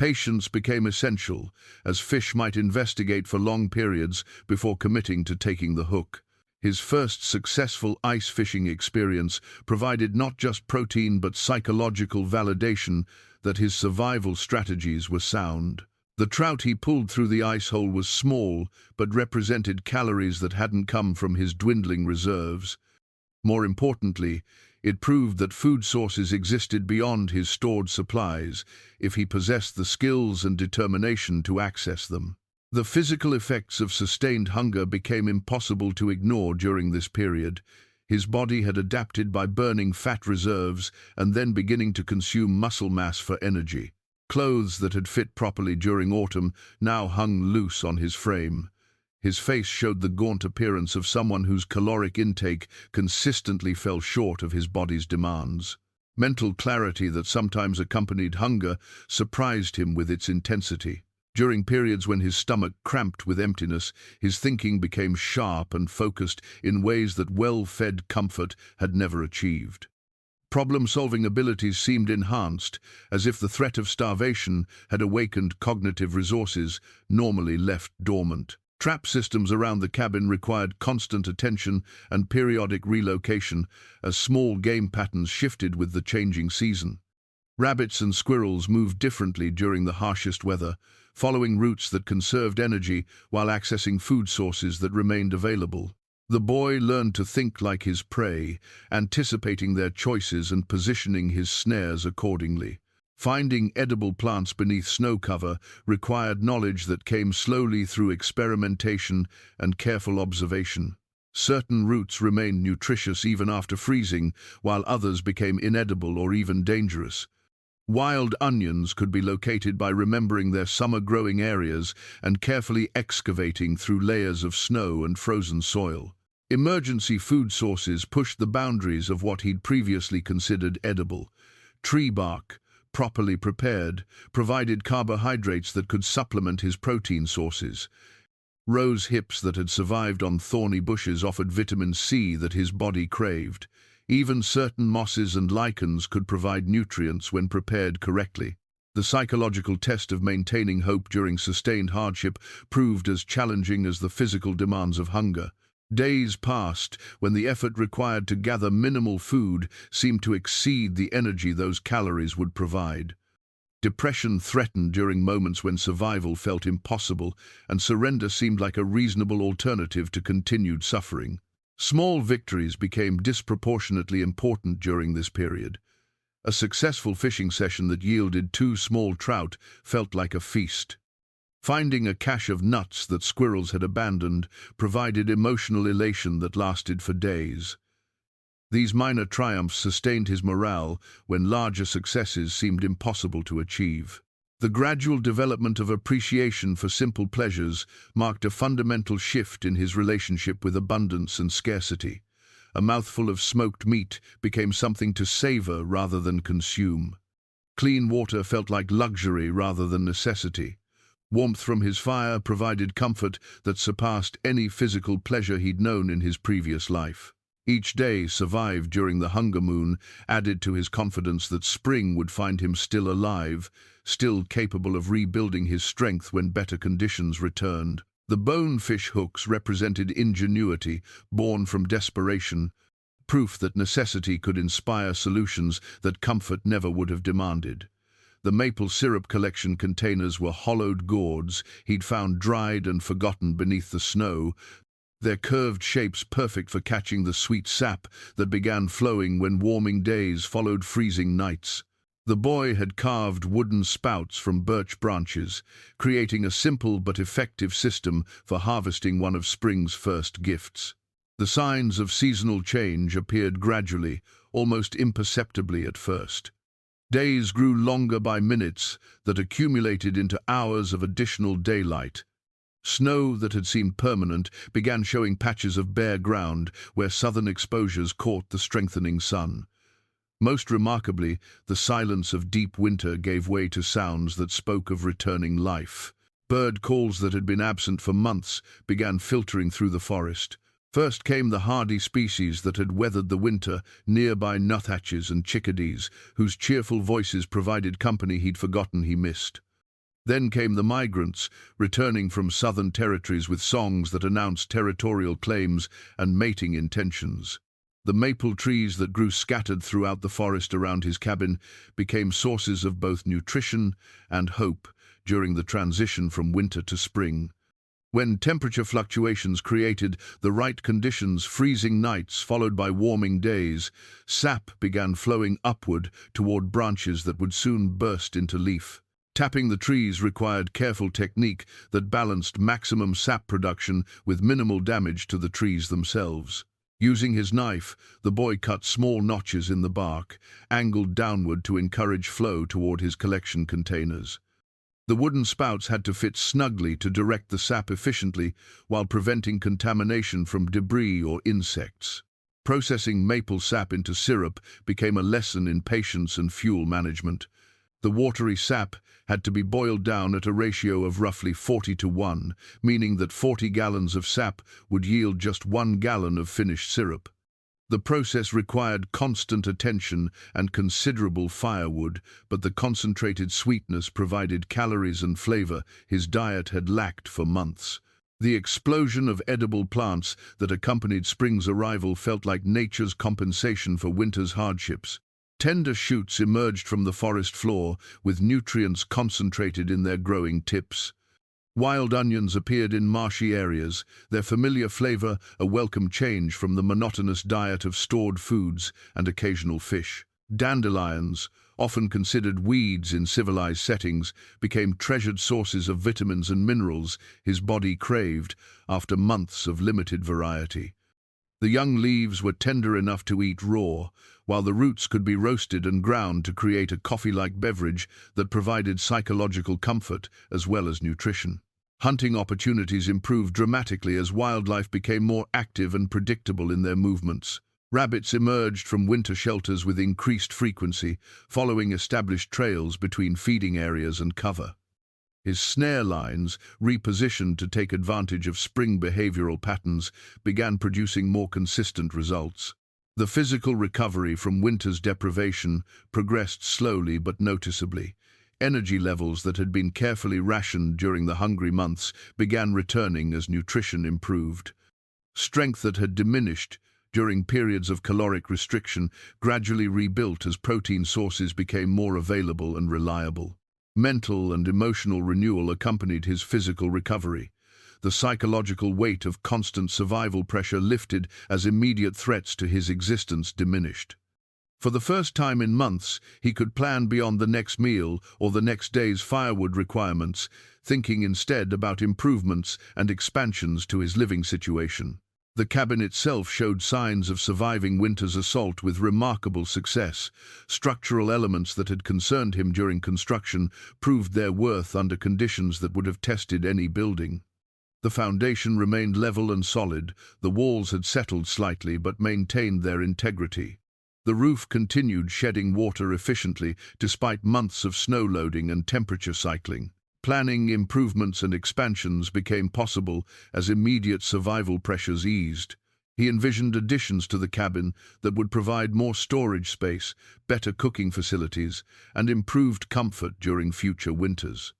Patience became essential, as fish might investigate for long periods before committing to taking the hook. His first successful ice fishing experience provided not just protein but psychological validation that his survival strategies were sound. The trout he pulled through the ice hole was small, but represented calories that hadn't come from his dwindling reserves. More importantly, it proved that food sources existed beyond his stored supplies if he possessed the skills and determination to access them. The physical effects of sustained hunger became impossible to ignore during this period. His body had adapted by burning fat reserves and then beginning to consume muscle mass for energy. Clothes that had fit properly during autumn now hung loose on his frame. His face showed the gaunt appearance of someone whose caloric intake consistently fell short of his body's demands. Mental clarity that sometimes accompanied hunger surprised him with its intensity. During periods when his stomach cramped with emptiness, his thinking became sharp and focused in ways that well-fed comfort had never achieved. Problem-solving abilities seemed enhanced, as if the threat of starvation had awakened cognitive resources normally left dormant. Trap systems around the cabin required constant attention and periodic relocation as small game patterns shifted with the changing season. Rabbits and squirrels moved differently during the harshest weather, following routes that conserved energy while accessing food sources that remained available. The boy learned to think like his prey, anticipating their choices and positioning his snares accordingly. Finding edible plants beneath snow cover required knowledge that came slowly through experimentation and careful observation. Certain roots remained nutritious even after freezing, while others became inedible or even dangerous. Wild onions could be located by remembering their summer growing areas and carefully excavating through layers of snow and frozen soil. Emergency food sources pushed the boundaries of what he'd previously considered edible. Tree bark, properly prepared, provided carbohydrates that could supplement his protein sources. Rose hips that had survived on thorny bushes offered vitamin C that his body craved. Even certain mosses and lichens could provide nutrients when prepared correctly. The psychological test of maintaining hope during sustained hardship proved as challenging as the physical demands of hunger. Days passed when the effort required to gather minimal food seemed to exceed the energy those calories would provide. Depression threatened during moments when survival felt impossible, and surrender seemed like a reasonable alternative to continued suffering. Small victories became disproportionately important during this period. A successful fishing session that yielded 2 small trout felt like a feast. Finding a cache of nuts that squirrels had abandoned provided emotional elation that lasted for days. These minor triumphs sustained his morale when larger successes seemed impossible to achieve. The gradual development of appreciation for simple pleasures marked a fundamental shift in his relationship with abundance and scarcity. A mouthful of smoked meat became something to savor rather than consume. Clean water felt like luxury rather than necessity. Warmth from his fire provided comfort that surpassed any physical pleasure he'd known in his previous life. Each day survived during the hunger moon added to his confidence that spring would find him still alive, still capable of rebuilding his strength when better conditions returned. The bonefish hooks represented ingenuity, born from desperation, proof that necessity could inspire solutions that comfort never would have demanded. The maple syrup collection containers were hollowed gourds he'd found dried and forgotten beneath the snow, their curved shapes perfect for catching the sweet sap that began flowing when warming days followed freezing nights. The boy had carved wooden spouts from birch branches, creating a simple but effective system for harvesting one of spring's first gifts. The signs of seasonal change appeared gradually, almost imperceptibly at first. Days grew longer by minutes that accumulated into hours of additional daylight. Snow that had seemed permanent began showing patches of bare ground where southern exposures caught the strengthening sun. Most remarkably, the silence of deep winter gave way to sounds that spoke of returning life. Bird calls that had been absent for months began filtering through the forest. First came the hardy species that had weathered the winter, nearby nuthatches and chickadees, whose cheerful voices provided company he'd forgotten he missed. Then came the migrants, returning from southern territories with songs that announced territorial claims and mating intentions. The maple trees that grew scattered throughout the forest around his cabin became sources of both nutrition and hope during the transition from winter to spring. When temperature fluctuations created the right conditions, freezing nights followed by warming days, sap began flowing upward toward branches that would soon burst into leaf. Tapping the trees required careful technique that balanced maximum sap production with minimal damage to the trees themselves. Using his knife, the boy cut small notches in the bark, angled downward to encourage flow toward his collection containers. The wooden spouts had to fit snugly to direct the sap efficiently while preventing contamination from debris or insects. Processing maple sap into syrup became a lesson in patience and fuel management. The watery sap had to be boiled down at a ratio of roughly 40:1, meaning that 40 gallons of sap would yield just 1 gallon of finished syrup. The process required constant attention and considerable firewood, but the concentrated sweetness provided calories and flavor his diet had lacked for months. The explosion of edible plants that accompanied spring's arrival felt like nature's compensation for winter's hardships. Tender shoots emerged from the forest floor, with nutrients concentrated in their growing tips. Wild onions appeared in marshy areas, their familiar flavor a welcome change from the monotonous diet of stored foods and occasional fish. Dandelions, often considered weeds in civilized settings, became treasured sources of vitamins and minerals his body craved after months of limited variety. The young leaves were tender enough to eat raw, while the roots could be roasted and ground to create a coffee-like beverage that provided psychological comfort as well as nutrition. Hunting opportunities improved dramatically as wildlife became more active and predictable in their movements. Rabbits emerged from winter shelters with increased frequency, following established trails between feeding areas and cover. His snare lines, repositioned to take advantage of spring behavioral patterns, began producing more consistent results. The physical recovery from winter's deprivation progressed slowly but noticeably. Energy levels that had been carefully rationed during the hungry months began returning as nutrition improved. Strength that had diminished during periods of caloric restriction gradually rebuilt as protein sources became more available and reliable. Mental and emotional renewal accompanied his physical recovery. The psychological weight of constant survival pressure lifted as immediate threats to his existence diminished. For the first time in months, he could plan beyond the next meal or the next day's firewood requirements, thinking instead about improvements and expansions to his living situation. The cabin itself showed signs of surviving winter's assault with remarkable success. Structural elements that had concerned him during construction proved their worth under conditions that would have tested any building. The foundation remained level and solid, the walls had settled slightly but maintained their integrity. The roof continued shedding water efficiently despite months of snow loading and temperature cycling. Planning improvements and expansions became possible as immediate survival pressures eased. He envisioned additions to the cabin that would provide more storage space, better cooking facilities, and improved comfort during future winters.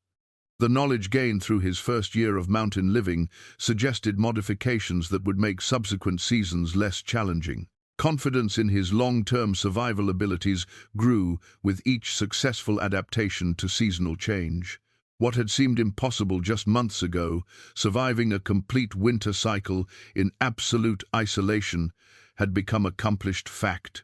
The knowledge gained through his first year of mountain living suggested modifications that would make subsequent seasons less challenging. Confidence in his long-term survival abilities grew with each successful adaptation to seasonal change. What had seemed impossible just months ago, surviving a complete winter cycle in absolute isolation, had become accomplished fact.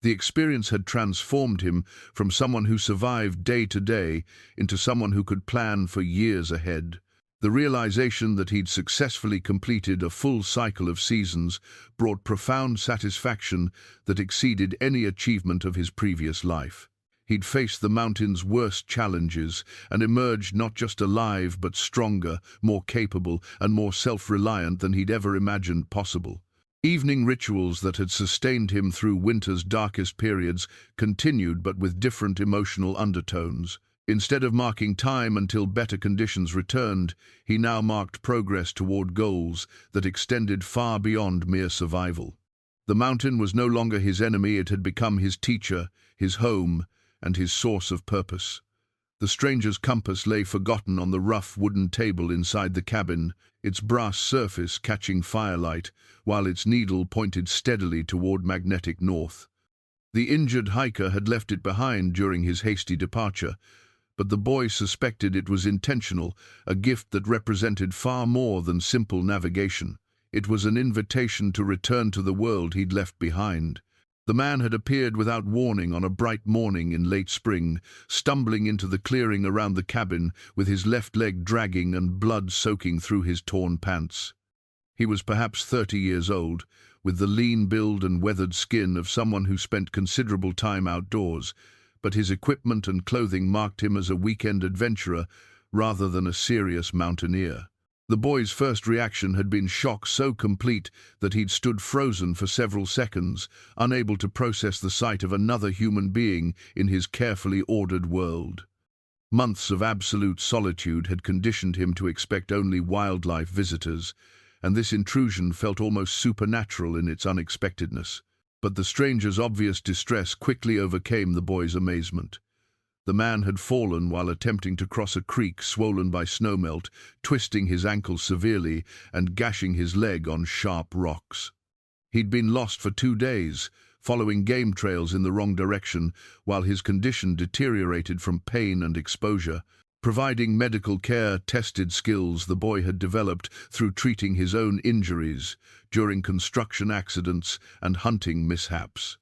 The experience had transformed him from someone who survived day to day into someone who could plan for years ahead. The realization that he'd successfully completed a full cycle of seasons brought profound satisfaction that exceeded any achievement of his previous life. He'd faced the mountain's worst challenges and emerged not just alive but stronger, more capable, and more self-reliant than he'd ever imagined possible. Evening rituals that had sustained him through winter's darkest periods continued but with different emotional undertones. Instead of marking time until better conditions returned, he now marked progress toward goals that extended far beyond mere survival. The mountain was no longer his enemy, it had become his teacher, his home, and his source of purpose. The stranger's compass lay forgotten on the rough wooden table inside the cabin, its brass surface catching firelight, while its needle pointed steadily toward magnetic north. The injured hiker had left it behind during his hasty departure, but the boy suspected it was intentional, a gift that represented far more than simple navigation. It was an invitation to return to the world he'd left behind. The man had appeared without warning on a bright morning in late spring, stumbling into the clearing around the cabin with his left leg dragging and blood soaking through his torn pants. He was perhaps 30 years old, with the lean build and weathered skin of someone who spent considerable time outdoors, but his equipment and clothing marked him as a weekend adventurer rather than a serious mountaineer. The boy's first reaction had been shock so complete that he'd stood frozen for several seconds, unable to process the sight of another human being in his carefully ordered world. Months of absolute solitude had conditioned him to expect only wildlife visitors, and this intrusion felt almost supernatural in its unexpectedness. But the stranger's obvious distress quickly overcame the boy's amazement. The man had fallen while attempting to cross a creek swollen by snowmelt, twisting his ankle severely and gashing his leg on sharp rocks. He'd been lost for 2 days, following game trails in the wrong direction, while his condition deteriorated from pain and exposure. Providing medical care tested skills the boy had developed through treating his own injuries during construction accidents and hunting mishaps.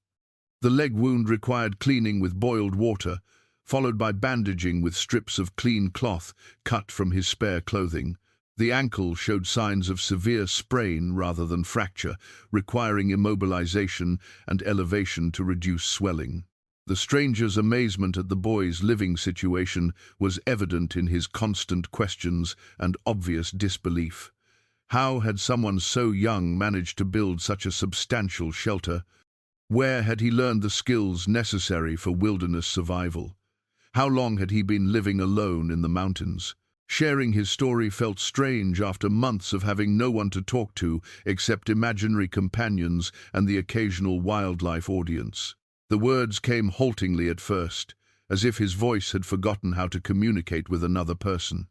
The leg wound required cleaning with boiled water, followed by bandaging with strips of clean cloth cut from his spare clothing. The ankle showed signs of severe sprain rather than fracture, requiring immobilization and elevation to reduce swelling. The stranger's amazement at the boy's living situation was evident in his constant questions and obvious disbelief. How had someone so young managed to build such a substantial shelter? Where had he learned the skills necessary for wilderness survival? How long had he been living alone in the mountains? Sharing his story felt strange after months of having no one to talk to except imaginary companions and the occasional wildlife audience. The words came haltingly at first, as if his voice had forgotten how to communicate with another person.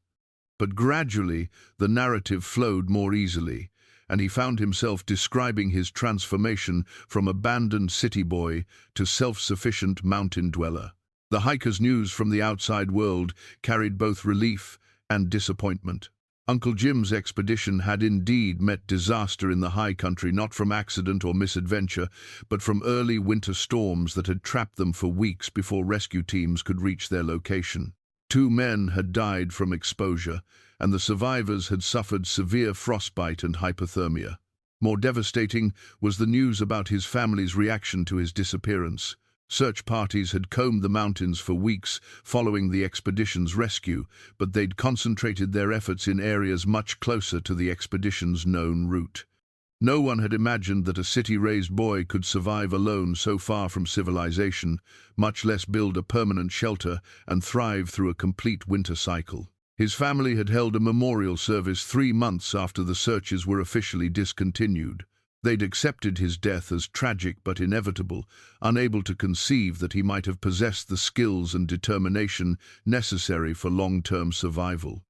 But gradually, the narrative flowed more easily, and he found himself describing his transformation from abandoned city boy to self-sufficient mountain dweller. The hiker's news from the outside world carried both relief and disappointment. Uncle Jim's expedition had indeed met disaster in the high country, not from accident or misadventure, but from early winter storms that had trapped them for weeks before rescue teams could reach their location. 2 men had died from exposure, and the survivors had suffered severe frostbite and hypothermia. More devastating was the news about his family's reaction to his disappearance. Search parties had combed the mountains for weeks following the expedition's rescue, but they'd concentrated their efforts in areas much closer to the expedition's known route. No one had imagined that a city-raised boy could survive alone so far from civilization, much less build a permanent shelter and thrive through a complete winter cycle. His family had held a memorial service 3 months after the searches were officially discontinued. They'd accepted his death as tragic but inevitable, unable to conceive that he might have possessed the skills and determination necessary for long-term survival.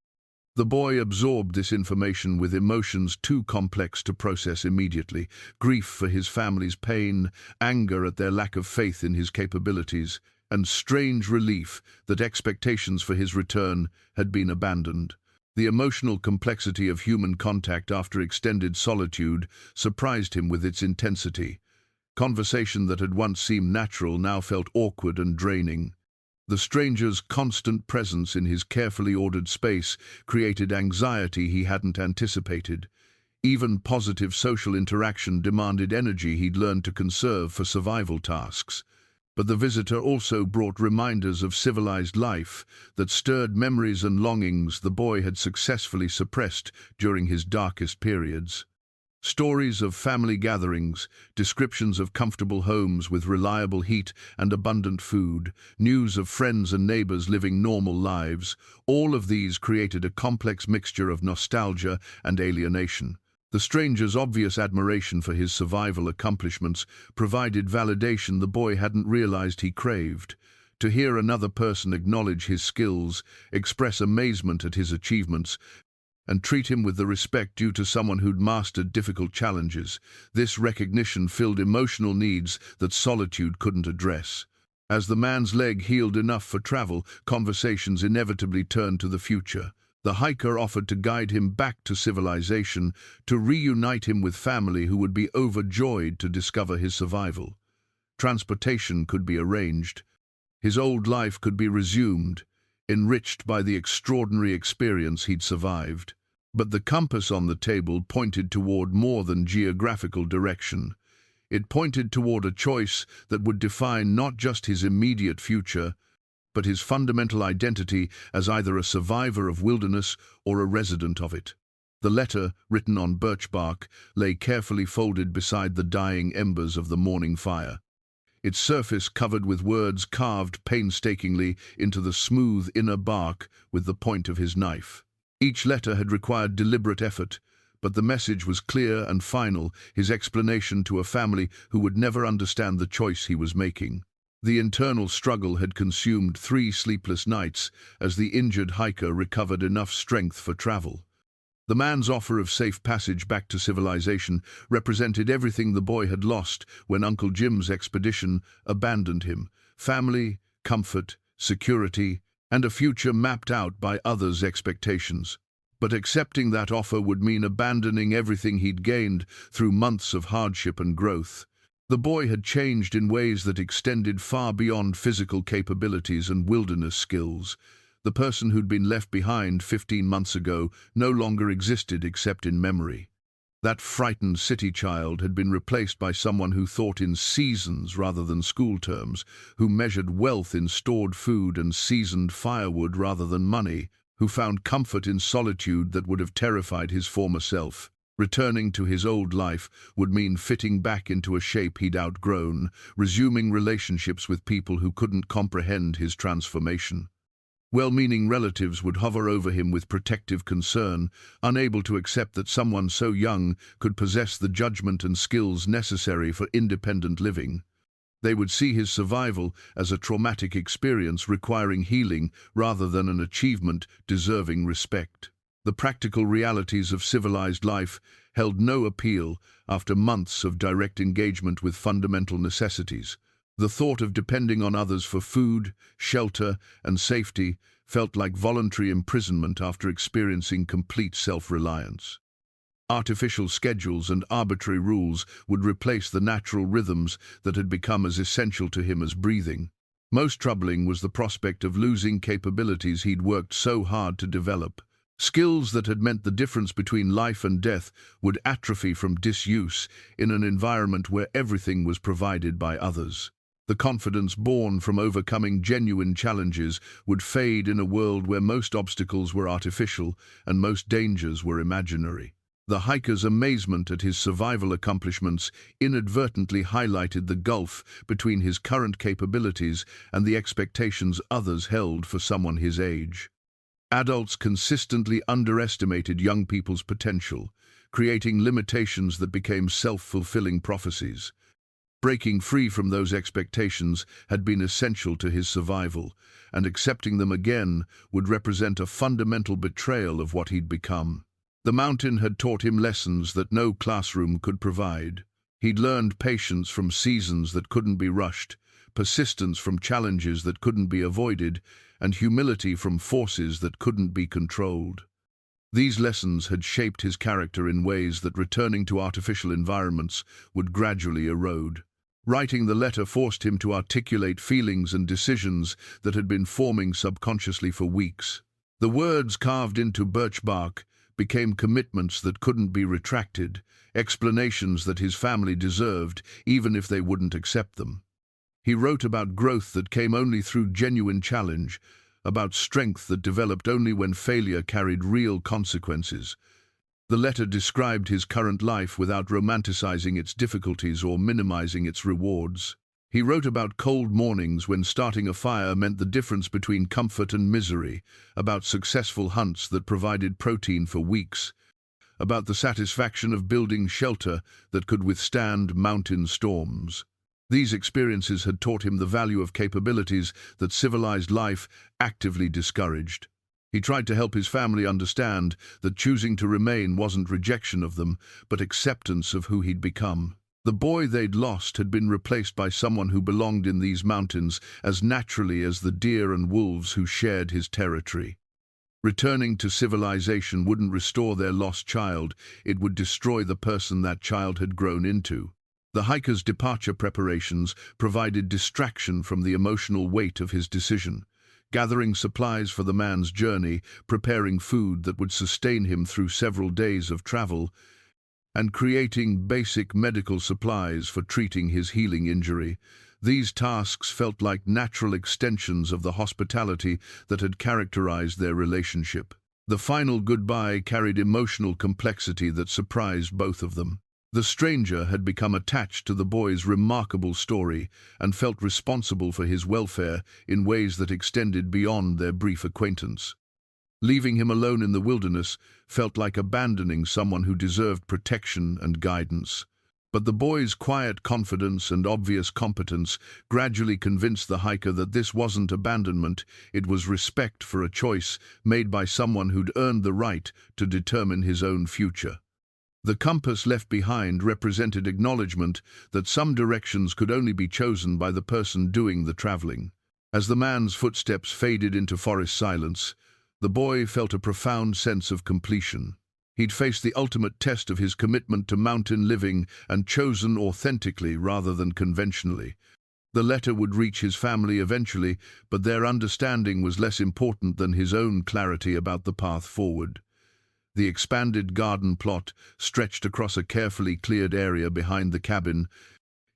The boy absorbed this information with emotions too complex to process immediately: grief for his family's pain, anger at their lack of faith in his capabilities, and strange relief that expectations for his return had been abandoned. The emotional complexity of human contact after extended solitude surprised him with its intensity. Conversation that had once seemed natural now felt awkward and draining. The stranger's constant presence in his carefully ordered space created anxiety he hadn't anticipated. Even positive social interaction demanded energy he'd learned to conserve for survival tasks. But the visitor also brought reminders of civilized life that stirred memories and longings the boy had successfully suppressed during his darkest periods. Stories of family gatherings, descriptions of comfortable homes with reliable heat and abundant food, news of friends and neighbors living normal lives, all of these created a complex mixture of nostalgia and alienation. The stranger's obvious admiration for his survival accomplishments provided validation the boy hadn't realized he craved. To hear another person acknowledge his skills, express amazement at his achievements, and treat him with the respect due to someone who'd mastered difficult challenges, this recognition filled emotional needs that solitude couldn't address. As the man's leg healed enough for travel, conversations inevitably turned to the future. The hiker offered to guide him back to civilization, to reunite him with family who would be overjoyed to discover his survival. Transportation could be arranged. His old life could be resumed, enriched by the extraordinary experience he'd survived. But the compass on the table pointed toward more than geographical direction. It pointed toward a choice that would define not just his immediate future, but his fundamental identity as either a survivor of wilderness or a resident of it. The letter, written on birch bark, lay carefully folded beside the dying embers of the morning fire, its surface covered with words carved painstakingly into the smooth inner bark with the point of his knife. Each letter had required deliberate effort, but the message was clear and final, his explanation to a family who would never understand the choice he was making. The internal struggle had consumed 3 sleepless nights as the injured hiker recovered enough strength for travel. The man's offer of safe passage back to civilization represented everything the boy had lost when Uncle Jim's expedition abandoned him: family, comfort, security, and a future mapped out by others' expectations. But accepting that offer would mean abandoning everything he'd gained through months of hardship and growth. The boy had changed in ways that extended far beyond physical capabilities and wilderness skills. The person who'd been left behind 15 months ago no longer existed except in memory. That frightened city child had been replaced by someone who thought in seasons rather than school terms, who measured wealth in stored food and seasoned firewood rather than money, who found comfort in solitude that would have terrified his former self. Returning to his old life would mean fitting back into a shape he'd outgrown, resuming relationships with people who couldn't comprehend his transformation. Well-meaning relatives would hover over him with protective concern, unable to accept that someone so young could possess the judgment and skills necessary for independent living. They would see his survival as a traumatic experience requiring healing rather than an achievement deserving respect. The practical realities of civilized life held no appeal after months of direct engagement with fundamental necessities. The thought of depending on others for food, shelter, and safety felt like voluntary imprisonment after experiencing complete self-reliance. Artificial schedules and arbitrary rules would replace the natural rhythms that had become as essential to him as breathing. Most troubling was the prospect of losing capabilities he'd worked so hard to develop. Skills that had meant the difference between life and death would atrophy from disuse in an environment where everything was provided by others. The confidence born from overcoming genuine challenges would fade in a world where most obstacles were artificial and most dangers were imaginary. The hiker's amazement at his survival accomplishments inadvertently highlighted the gulf between his current capabilities and the expectations others held for someone his age. Adults consistently underestimated young people's potential, creating limitations that became self-fulfilling prophecies. Breaking free from those expectations had been essential to his survival, and accepting them again would represent a fundamental betrayal of what he'd become. The mountain had taught him lessons that no classroom could provide. He'd learned patience from seasons that couldn't be rushed, persistence from challenges that couldn't be avoided, and humility from forces that couldn't be controlled. These lessons had shaped his character in ways that returning to artificial environments would gradually erode. Writing the letter forced him to articulate feelings and decisions that had been forming subconsciously for weeks. The words carved into birch bark became commitments that couldn't be retracted, explanations that his family deserved, even if they wouldn't accept them. He wrote about growth that came only through genuine challenge, about strength that developed only when failure carried real consequences. The letter described his current life without romanticizing its difficulties or minimizing its rewards. He wrote about cold mornings when starting a fire meant the difference between comfort and misery, about successful hunts that provided protein for weeks, about the satisfaction of building shelter that could withstand mountain storms. These experiences had taught him the value of capabilities that civilized life actively discouraged. He tried to help his family understand that choosing to remain wasn't rejection of them, but acceptance of who he'd become. The boy they'd lost had been replaced by someone who belonged in these mountains as naturally as the deer and wolves who shared his territory. Returning to civilization wouldn't restore their lost child, it would destroy the person that child had grown into. The hiker's departure preparations provided distraction from the emotional weight of his decision, gathering supplies for the man's journey, preparing food that would sustain him through several days of travel, and creating basic medical supplies for treating his healing injury. These tasks felt like natural extensions of the hospitality that had characterized their relationship. The final goodbye carried emotional complexity that surprised both of them. The stranger had become attached to the boy's remarkable story and felt responsible for his welfare in ways that extended beyond their brief acquaintance. Leaving him alone in the wilderness felt like abandoning someone who deserved protection and guidance. But the boy's quiet confidence and obvious competence gradually convinced the hiker that this wasn't abandonment, it was respect for a choice made by someone who'd earned the right to determine his own future. The compass left behind represented acknowledgement that some directions could only be chosen by the person doing the traveling. As the man's footsteps faded into forest silence, the boy felt a profound sense of completion. He'd faced the ultimate test of his commitment to mountain living and chosen authentically rather than conventionally. The letter would reach his family eventually, but their understanding was less important than his own clarity about the path forward. The expanded garden plot stretched across a carefully cleared area behind the cabin,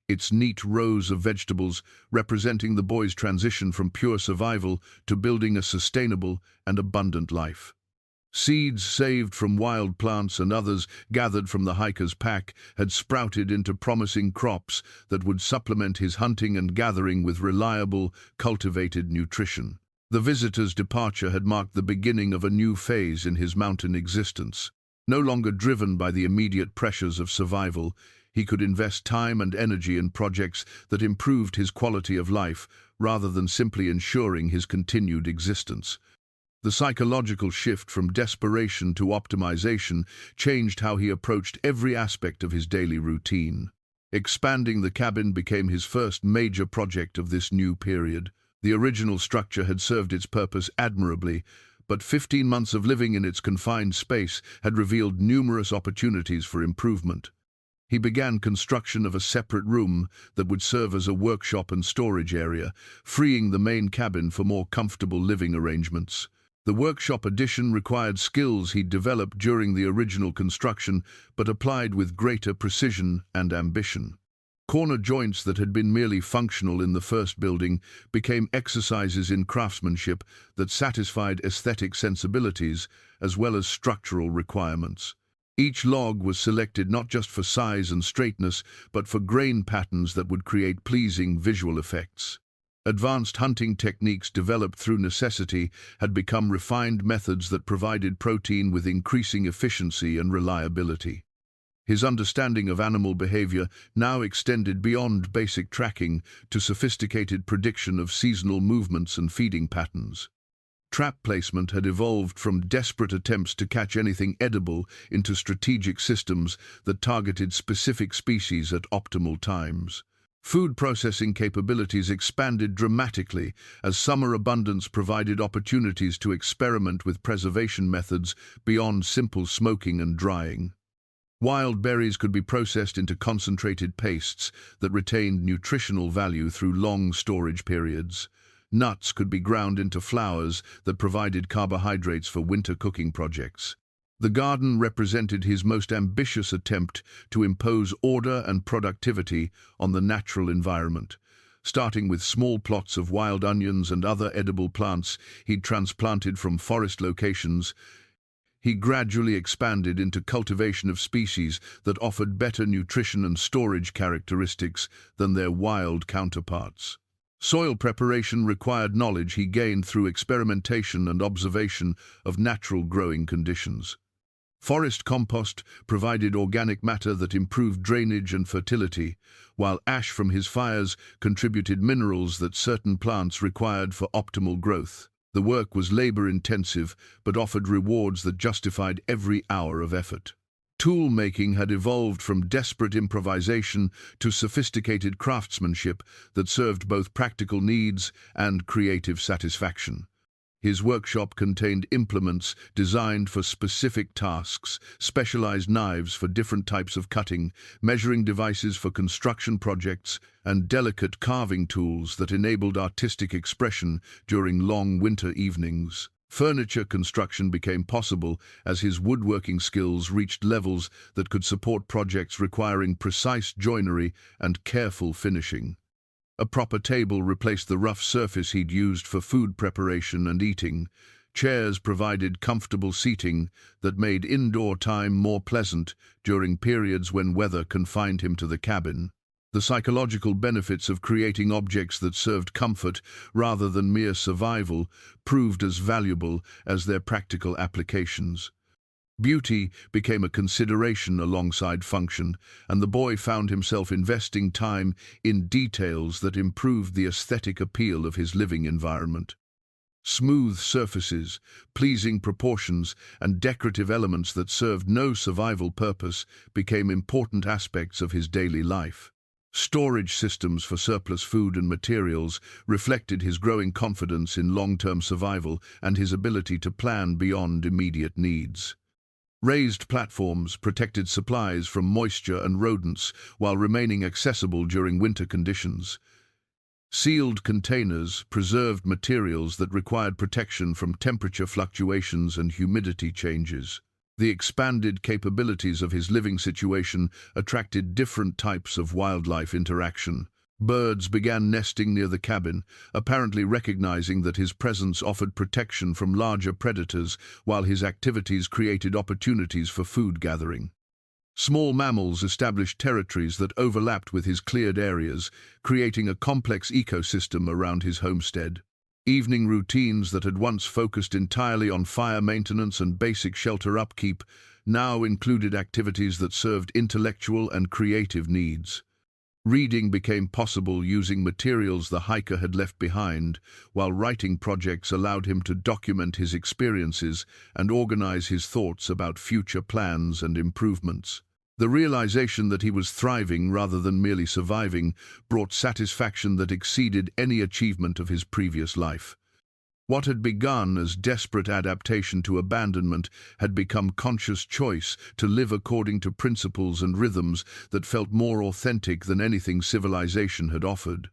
its neat rows of vegetables representing the boy's transition from pure survival to building a sustainable and abundant life. Seeds saved from wild plants and others gathered from the hiker's pack had sprouted into promising crops that would supplement his hunting and gathering with reliable, cultivated nutrition. The visitor's departure had marked the beginning of a new phase in his mountain existence. No longer driven by the immediate pressures of survival, he could invest time and energy in projects that improved his quality of life rather than simply ensuring his continued existence. The psychological shift from desperation to optimization changed how he approached every aspect of his daily routine. Expanding the cabin became his first major project of this new period. The original structure had served its purpose admirably, but 15 months of living in its confined space had revealed numerous opportunities for improvement. He began construction of a separate room that would serve as a workshop and storage area, freeing the main cabin for more comfortable living arrangements. The workshop addition required skills he'd developed during the original construction, but applied with greater precision and ambition. Corner joints that had been merely functional in the first building became exercises in craftsmanship that satisfied aesthetic sensibilities as well as structural requirements. Each log was selected not just for size and straightness, but for grain patterns that would create pleasing visual effects. Advanced hunting techniques developed through necessity had become refined methods that provided protein with increasing efficiency and reliability. His understanding of animal behavior now extended beyond basic tracking to sophisticated prediction of seasonal movements and feeding patterns. Trap placement had evolved from desperate attempts to catch anything edible into strategic systems that targeted specific species at optimal times. Food processing capabilities expanded dramatically as summer abundance provided opportunities to experiment with preservation methods beyond simple smoking and drying. Wild berries could be processed into concentrated pastes that retained nutritional value through long storage periods. Nuts could be ground into flours that provided carbohydrates for winter cooking projects. The garden represented his most ambitious attempt to impose order and productivity on the natural environment. Starting with small plots of wild onions and other edible plants he'd transplanted from forest locations, he gradually expanded into cultivation of species that offered better nutrition and storage characteristics than their wild counterparts. Soil preparation required knowledge he gained through experimentation and observation of natural growing conditions. Forest compost provided organic matter that improved drainage and fertility, while ash from his fires contributed minerals that certain plants required for optimal growth. The work was labor-intensive, but offered rewards that justified every hour of effort. Tool-making had evolved from desperate improvisation to sophisticated craftsmanship that served both practical needs and creative satisfaction. His workshop contained implements designed for specific tasks, specialized knives for different types of cutting, measuring devices for construction projects, and delicate carving tools that enabled artistic expression during long winter evenings. Furniture construction became possible as his woodworking skills reached levels that could support projects requiring precise joinery and careful finishing. A proper table replaced the rough surface he'd used for food preparation and eating. Chairs provided comfortable seating that made indoor time more pleasant during periods when weather confined him to the cabin. The psychological benefits of creating objects that served comfort rather than mere survival proved as valuable as their practical applications. Beauty became a consideration alongside function, and the boy found himself investing time in details that improved the aesthetic appeal of his living environment. Smooth surfaces, pleasing proportions, and decorative elements that served no survival purpose became important aspects of his daily life. Storage systems for surplus food and materials reflected his growing confidence in long-term survival and his ability to plan beyond immediate needs. Raised platforms protected supplies from moisture and rodents while remaining accessible during winter conditions. Sealed containers preserved materials that required protection from temperature fluctuations and humidity changes. The expanded capabilities of his living situation attracted different types of wildlife interaction. Birds began nesting near the cabin, apparently recognizing that his presence offered protection from larger predators, while his activities created opportunities for food gathering. Small mammals established territories that overlapped with his cleared areas, creating a complex ecosystem around his homestead. Evening routines that had once focused entirely on fire maintenance and basic shelter upkeep now included activities that served intellectual and creative needs. Reading became possible using materials the hiker had left behind, while writing projects allowed him to document his experiences and organize his thoughts about future plans and improvements. The realization that he was thriving rather than merely surviving brought satisfaction that exceeded any achievement of his previous life. What had begun as desperate adaptation to abandonment had become conscious choice to live according to principles and rhythms that felt more authentic than anything civilization had offered.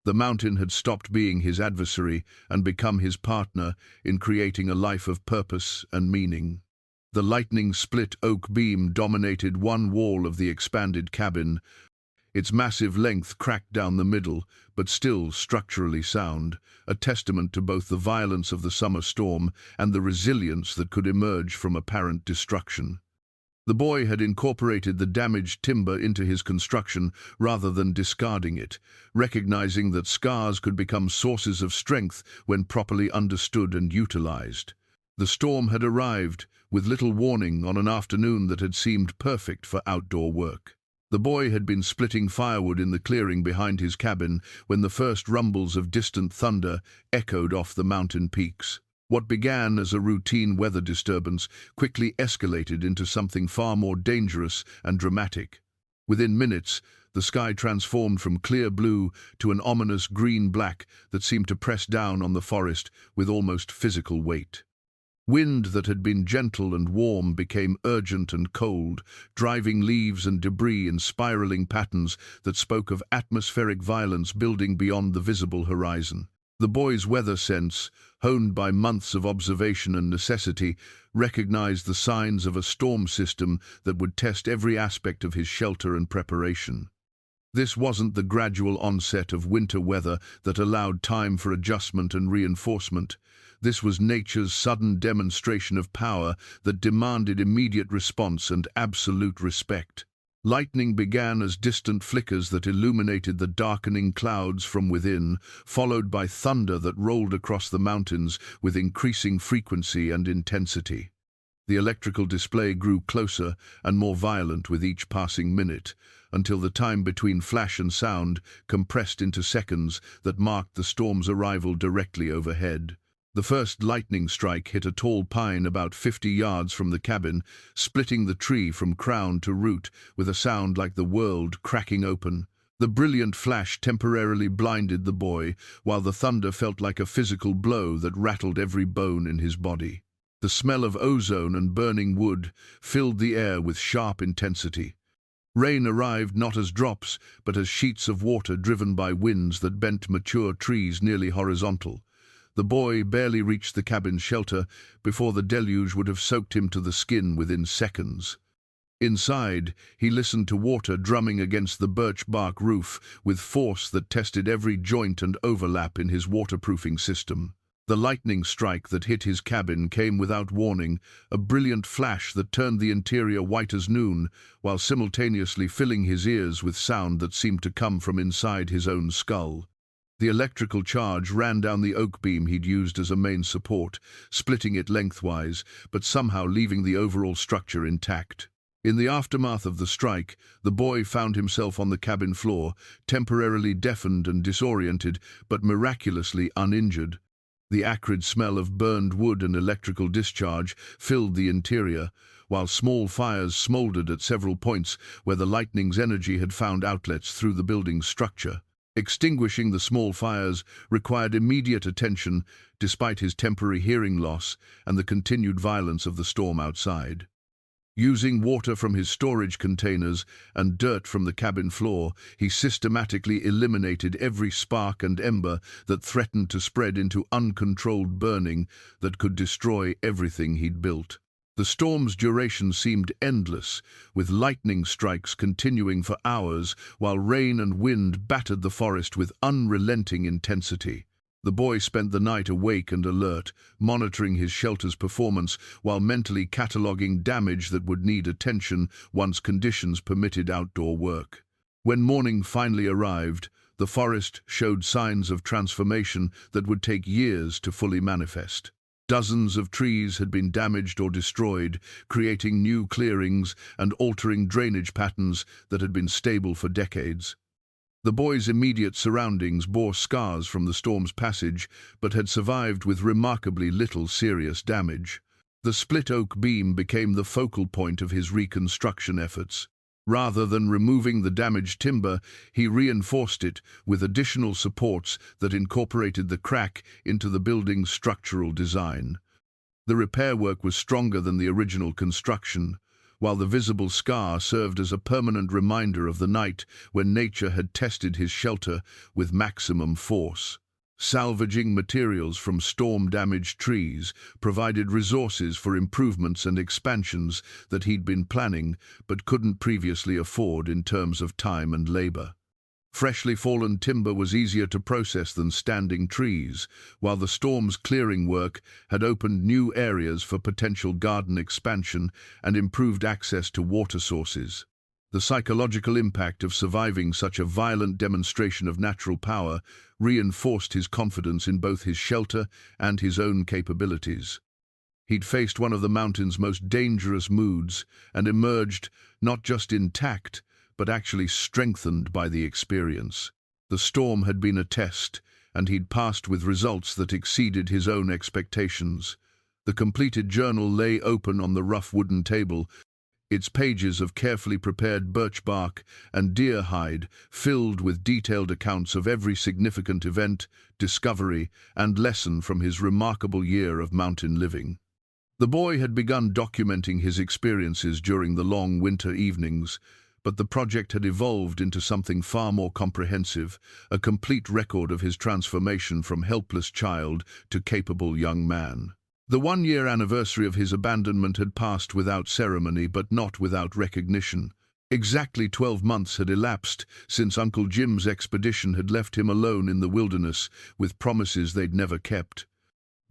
The mountain had stopped being his adversary and become his partner in creating a life of purpose and meaning. The lightning-split oak beam dominated one wall of the expanded cabin. Its massive length cracked down the middle, but still structurally sound, a testament to both the violence of the summer storm and the resilience that could emerge from apparent destruction. The boy had incorporated the damaged timber into his construction rather than discarding it, recognizing that scars could become sources of strength when properly understood and utilized. The storm had arrived, with little warning, on an afternoon that had seemed perfect for outdoor work. The boy had been splitting firewood in the clearing behind his cabin when the first rumbles of distant thunder echoed off the mountain peaks. What began as a routine weather disturbance quickly escalated into something far more dangerous and dramatic. Within minutes, the sky transformed from clear blue to an ominous green-black that seemed to press down on the forest with almost physical weight. Wind that had been gentle and warm became urgent and cold, driving leaves and debris in spiraling patterns that spoke of atmospheric violence building beyond the visible horizon. The boy's weather sense, honed by months of observation and necessity, recognized the signs of a storm system that would test every aspect of his shelter and preparation. This wasn't the gradual onset of winter weather that allowed time for adjustment and reinforcement. This was nature's sudden demonstration of power that demanded immediate response and absolute respect. Lightning began as distant flickers that illuminated the darkening clouds from within, followed by thunder that rolled across the mountains with increasing frequency and intensity. The electrical display grew closer and more violent with each passing minute, until the time between flash and sound compressed into seconds that marked the storm's arrival directly overhead. The first lightning strike hit a tall pine about 50 yards from the cabin, splitting the tree from crown to root with a sound like the world cracking open. The brilliant flash temporarily blinded the boy, while the thunder felt like a physical blow that rattled every bone in his body. The smell of ozone and burning wood filled the air with sharp intensity. Rain arrived not as drops, but as sheets of water driven by winds that bent mature trees nearly horizontal. The boy barely reached the cabin's shelter before the deluge would have soaked him to the skin within seconds. Inside, he listened to water drumming against the birch bark roof with force that tested every joint and overlap in his waterproofing system. The lightning strike that hit his cabin came without warning, a brilliant flash that turned the interior white as noon, while simultaneously filling his ears with sound that seemed to come from inside his own skull. The electrical charge ran down the oak beam he'd used as a main support, splitting it lengthwise, but somehow leaving the overall structure intact. In the aftermath of the strike, the boy found himself on the cabin floor, temporarily deafened and disoriented, but miraculously uninjured. The acrid smell of burned wood and electrical discharge filled the interior, while small fires smoldered at several points where the lightning's energy had found outlets through the building's structure. Extinguishing the small fires required immediate attention, despite his temporary hearing loss and the continued violence of the storm outside. Using water from his storage containers and dirt from the cabin floor, he systematically eliminated every spark and ember that threatened to spread into uncontrolled burning that could destroy everything he'd built. The storm's duration seemed endless, with lightning strikes continuing for hours while rain and wind battered the forest with unrelenting intensity. The boy spent the night awake and alert, monitoring his shelter's performance while mentally cataloging damage that would need attention once conditions permitted outdoor work. When morning finally arrived, the forest showed signs of transformation that would take years to fully manifest. Dozens of trees had been damaged or destroyed, creating new clearings and altering drainage patterns that had been stable for decades. The boy's immediate surroundings bore scars from the storm's passage, but had survived with remarkably little serious damage. The split oak beam became the focal point of his reconstruction efforts. Rather than removing the damaged timber, he reinforced it with additional supports that incorporated the crack into the building's structural design. The repair work was stronger than the original construction, while the visible scar served as a permanent reminder of the night when nature had tested his shelter with maximum force. Salvaging materials from storm-damaged trees provided resources for improvements and expansions that he'd been planning but couldn't previously afford in terms of time and labor. Freshly fallen timber was easier to process than standing trees, while the storm's clearing work had opened new areas for potential garden expansion and improved access to water sources. The psychological impact of surviving such a violent demonstration of natural power reinforced his confidence in both his shelter and his own capabilities. He'd faced one of the mountain's most dangerous moods and emerged not just intact, but actually strengthened by the experience. The storm had been a test, and he'd passed with results that exceeded his own expectations. The completed journal lay open on the rough wooden table, its pages of carefully prepared birch bark and deer hide filled with detailed accounts of every significant event, discovery, and lesson from his remarkable year of mountain living. The boy had begun documenting his experiences during the long winter evenings, but the project had evolved into something far more comprehensive, a complete record of his transformation from helpless child to capable young man. The one-year anniversary of his abandonment had passed without ceremony, but not without recognition. Exactly 12 months had elapsed since Uncle Jim's expedition had left him alone in the wilderness with promises they'd never kept.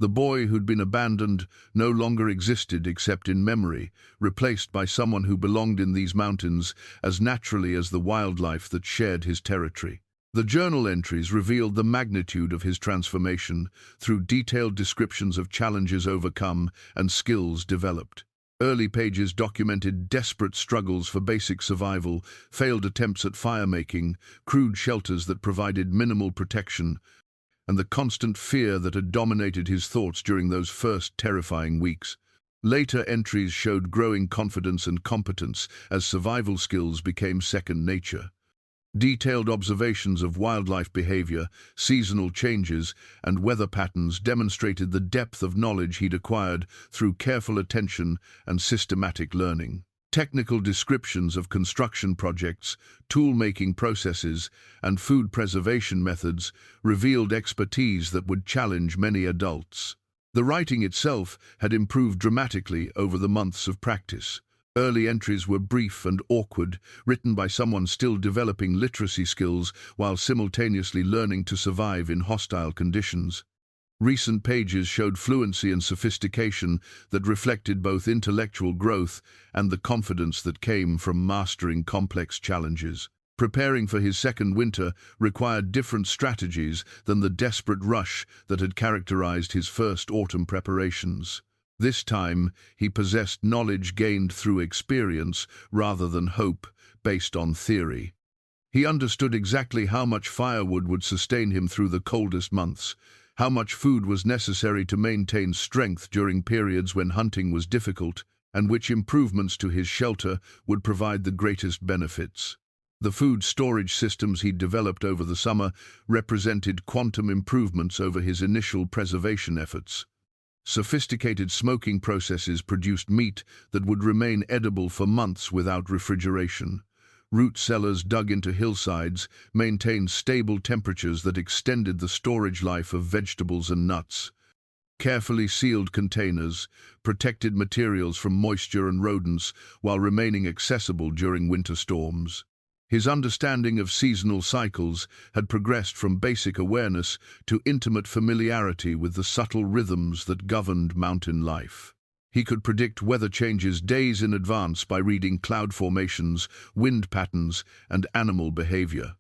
The boy who'd been abandoned no longer existed except in memory, replaced by someone who belonged in these mountains as naturally as the wildlife that shared his territory. The journal entries revealed the magnitude of his transformation through detailed descriptions of challenges overcome and skills developed. Early pages documented desperate struggles for basic survival, failed attempts at fire-making, crude shelters that provided minimal protection, and the constant fear that had dominated his thoughts during those first terrifying weeks. Later entries showed growing confidence and competence as survival skills became second nature. Detailed observations of wildlife behavior, seasonal changes, and weather patterns demonstrated the depth of knowledge he'd acquired through careful attention and systematic learning. Technical descriptions of construction projects, tool-making processes, and food preservation methods revealed expertise that would challenge many adults. The writing itself had improved dramatically over the months of practice. Early entries were brief and awkward, written by someone still developing literacy skills while simultaneously learning to survive in hostile conditions. Recent pages showed fluency and sophistication that reflected both intellectual growth and the confidence that came from mastering complex challenges. Preparing for his second winter required different strategies than the desperate rush that had characterized his first autumn preparations. This time, he possessed knowledge gained through experience rather than hope based on theory. He understood exactly how much firewood would sustain him through the coldest months, how much food was necessary to maintain strength during periods when hunting was difficult, and which improvements to his shelter would provide the greatest benefits. The food storage systems he'd developed over the summer represented quantum improvements over his initial preservation efforts. Sophisticated smoking processes produced meat that would remain edible for months without refrigeration. Root cellars dug into hillsides maintained stable temperatures that extended the storage life of vegetables and nuts. Carefully sealed containers protected materials from moisture and rodents while remaining accessible during winter storms. His understanding of seasonal cycles had progressed from basic awareness to intimate familiarity with the subtle rhythms that governed mountain life. He could predict weather changes days in advance by reading cloud formations, wind patterns, and animal behavior.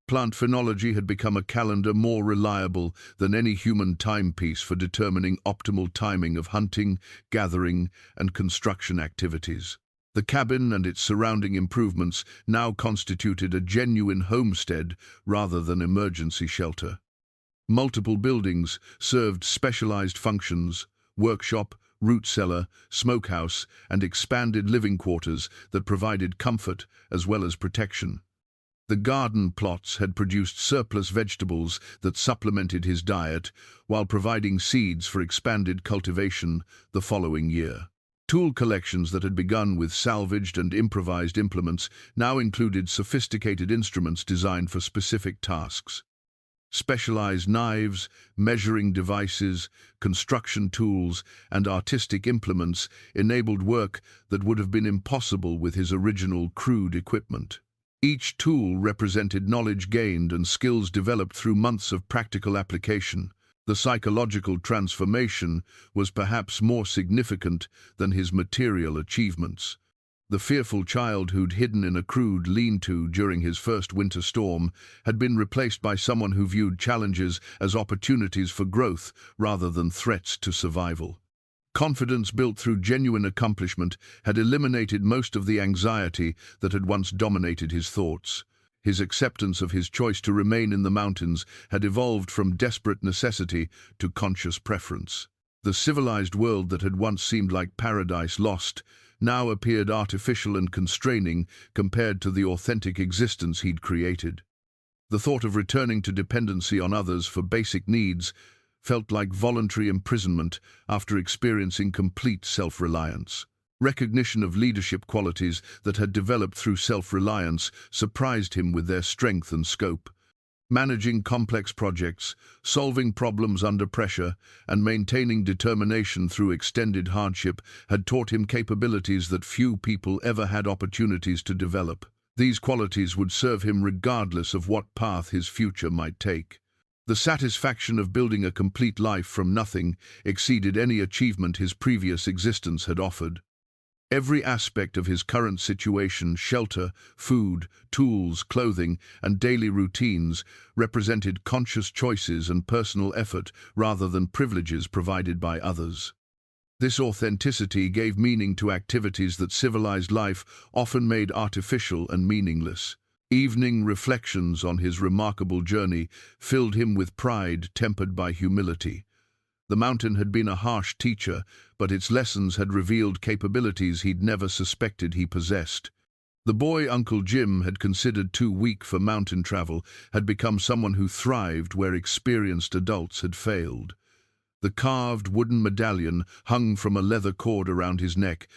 Plant phenology had become a calendar more reliable than any human timepiece for determining optimal timing of hunting, gathering, and construction activities. The cabin and its surrounding improvements now constituted a genuine homestead rather than emergency shelter. Multiple buildings served specialized functions: workshop, root cellar, smokehouse, and expanded living quarters that provided comfort as well as protection. The garden plots had produced surplus vegetables that supplemented his diet while providing seeds for expanded cultivation the following year. Tool collections that had begun with salvaged and improvised implements now included sophisticated instruments designed for specific tasks. Specialized knives, measuring devices, construction tools, and artistic implements enabled work that would have been impossible with his original crude equipment. Each tool represented knowledge gained and skills developed through months of practical application. The psychological transformation was perhaps more significant than his material achievements. The fearful child who'd hidden in a crude lean-to during his first winter storm had been replaced by someone who viewed challenges as opportunities for growth rather than threats to survival. Confidence built through genuine accomplishment had eliminated most of the anxiety that had once dominated his thoughts. His acceptance of his choice to remain in the mountains had evolved from desperate necessity to conscious preference. The civilized world that had once seemed like paradise lost now appeared artificial and constraining compared to the authentic existence he'd created. The thought of returning to dependency on others for basic needs felt like voluntary imprisonment after experiencing complete self-reliance. Recognition of leadership qualities that had developed through self-reliance surprised him with their strength and scope. Managing complex projects, solving problems under pressure, and maintaining determination through extended hardship had taught him capabilities that few people ever had opportunities to develop. These qualities would serve him regardless of what path his future might take. The satisfaction of building a complete life from nothing exceeded any achievement his previous existence had offered. Every aspect of his current situation, shelter, food, tools, clothing, and daily routines, represented conscious choices and personal effort rather than privileges provided by others. This authenticity gave meaning to activities that civilized life often made artificial and meaningless. Evening reflections on his remarkable journey filled him with pride tempered by humility. The mountain had been a harsh teacher, but its lessons had revealed capabilities he'd never suspected he possessed. The boy Uncle Jim had considered too weak for mountain travel had become someone who thrived where experienced adults had failed. The carved wooden medallion hung from a leather cord around his neck,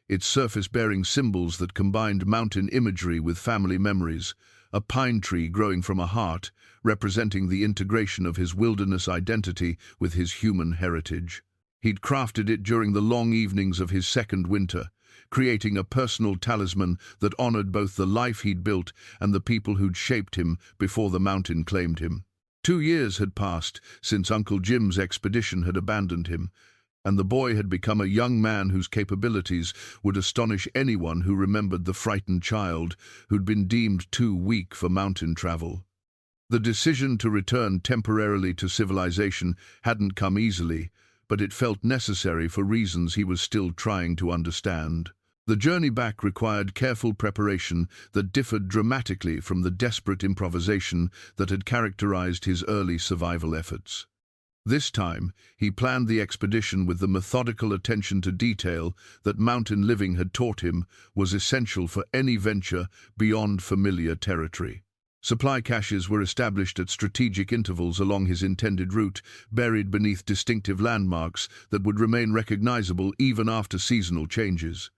its surface bearing symbols that combined mountain imagery with family memories, a pine tree growing from a heart, representing the integration of his wilderness identity with his human heritage. He'd crafted it during the long evenings of his second winter, creating a personal talisman that honored both the life he'd built and the people who'd shaped him before the mountain claimed him. 2 years had passed since Uncle Jim's expedition had abandoned him, and the boy had become a young man whose capabilities would astonish anyone who remembered the frightened child who'd been deemed too weak for mountain travel. The decision to return temporarily to civilization hadn't come easily, but it felt necessary for reasons he was still trying to understand. The journey back required careful preparation that differed dramatically from the desperate improvisation that had characterized his early survival efforts. This time, he planned the expedition with the methodical attention to detail that mountain living had taught him was essential for any venture beyond familiar territory. Supply caches were established at strategic intervals along his intended route, buried beneath distinctive landmarks that would remain recognizable even after seasonal changes.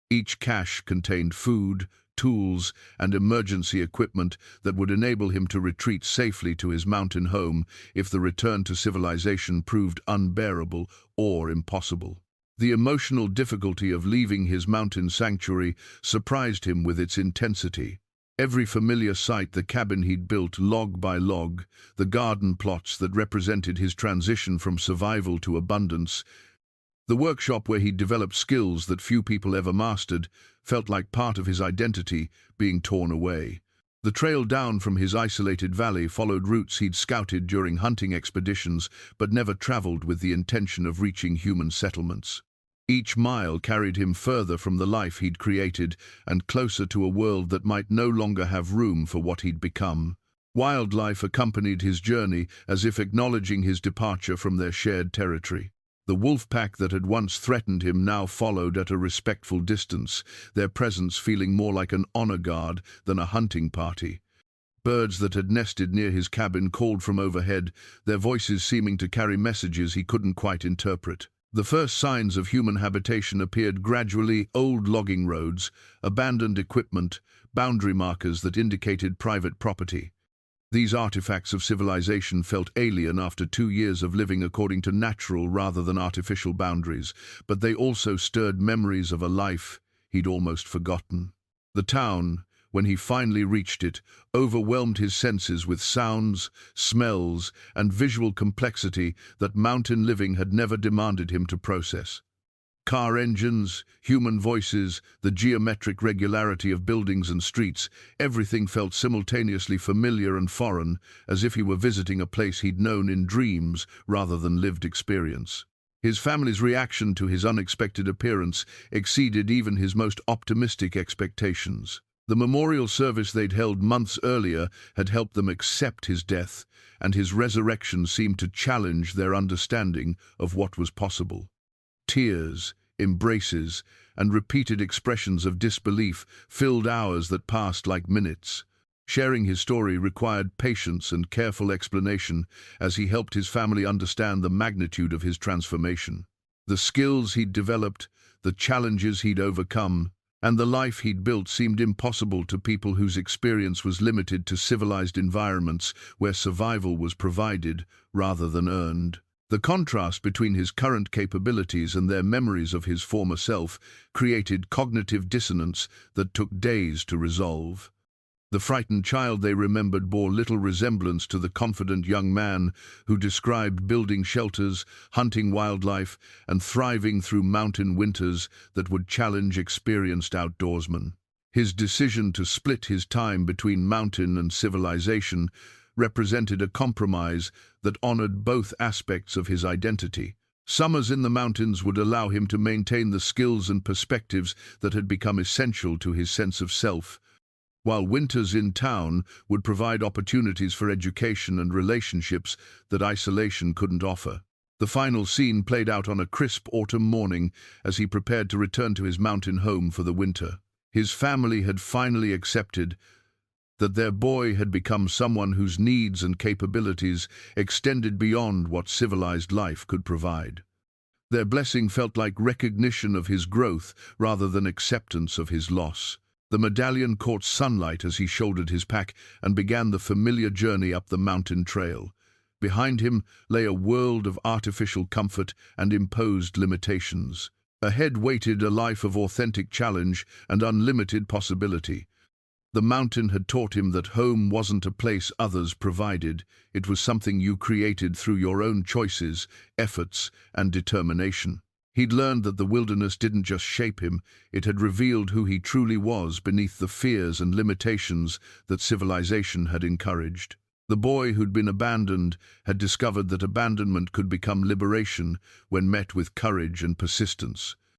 Each cache contained food, tools, and emergency equipment that would enable him to retreat safely to his mountain home if the return to civilization proved unbearable or impossible. The emotional difficulty of leaving his mountain sanctuary surprised him with its intensity. Every familiar sight, the cabin he'd built log by log, the garden plots that represented his transition from survival to abundance, the workshop where he'd developed skills that few people ever mastered, felt like part of his identity being torn away. The trail down from his isolated valley followed routes he'd scouted during hunting expeditions, but never traveled with the intention of reaching human settlements. Each mile carried him further from the life he'd created and closer to a world that might no longer have room for what he'd become. Wildlife accompanied his journey as if acknowledging his departure from their shared territory. The wolf pack that had once threatened him now followed at a respectful distance, their presence feeling more like an honor guard than a hunting party. Birds that had nested near his cabin called from overhead, their voices seeming to carry messages he couldn't quite interpret. The first signs of human habitation appeared gradually: old logging roads, abandoned equipment, boundary markers that indicated private property. These artifacts of civilization felt alien after 2 years of living according to natural rather than artificial boundaries, but they also stirred memories of a life he'd almost forgotten. The town, when he finally reached it, overwhelmed his senses with sounds, smells, and visual complexity that mountain living had never demanded him to process. Car engines, human voices, the geometric regularity of buildings and streets, everything felt simultaneously familiar and foreign, as if he were visiting a place he'd known in dreams rather than lived experience. His family's reaction to his unexpected appearance exceeded even his most optimistic expectations. The memorial service they'd held months earlier had helped them accept his death, and his resurrection seemed to challenge their understanding of what was possible. Tears, embraces, and repeated expressions of disbelief filled hours that passed like minutes. Sharing his story required patience and careful explanation as he helped his family understand the magnitude of his transformation. The skills he'd developed, the challenges he'd overcome, and the life he'd built seemed impossible to people whose experience was limited to civilized environments where survival was provided rather than earned. The contrast between his current capabilities and their memories of his former self created cognitive dissonance that took days to resolve. The frightened child they remembered bore little resemblance to the confident young man who described building shelters, hunting wildlife, and thriving through mountain winters that would challenge experienced outdoorsmen. His decision to split his time between mountain and civilization represented a compromise that honored both aspects of his identity, Summers in the mountains would allow him to maintain the skills and perspectives that had become essential to his sense of self, while winters in town would provide opportunities for education and relationships that isolation couldn't offer. The final scene played out on a crisp autumn morning as he prepared to return to his mountain home for the winter. His family had finally accepted that their boy had become someone whose needs and capabilities extended beyond what civilized life could provide. Their blessing felt like recognition of his growth rather than acceptance of his loss. The medallion caught sunlight as he shouldered his pack and began the familiar journey up the mountain trail. Behind him lay a world of artificial comfort and imposed limitations. Ahead waited a life of authentic challenge and unlimited possibility. The mountain had taught him that home wasn't a place others provided. It was something you created through your own choices, efforts, and determination. He'd learned that the wilderness didn't just shape him, it had revealed who he truly was beneath the fears and limitations that civilization had encouraged. The boy who'd been abandoned had discovered that abandonment could become liberation when met with courage and persistence.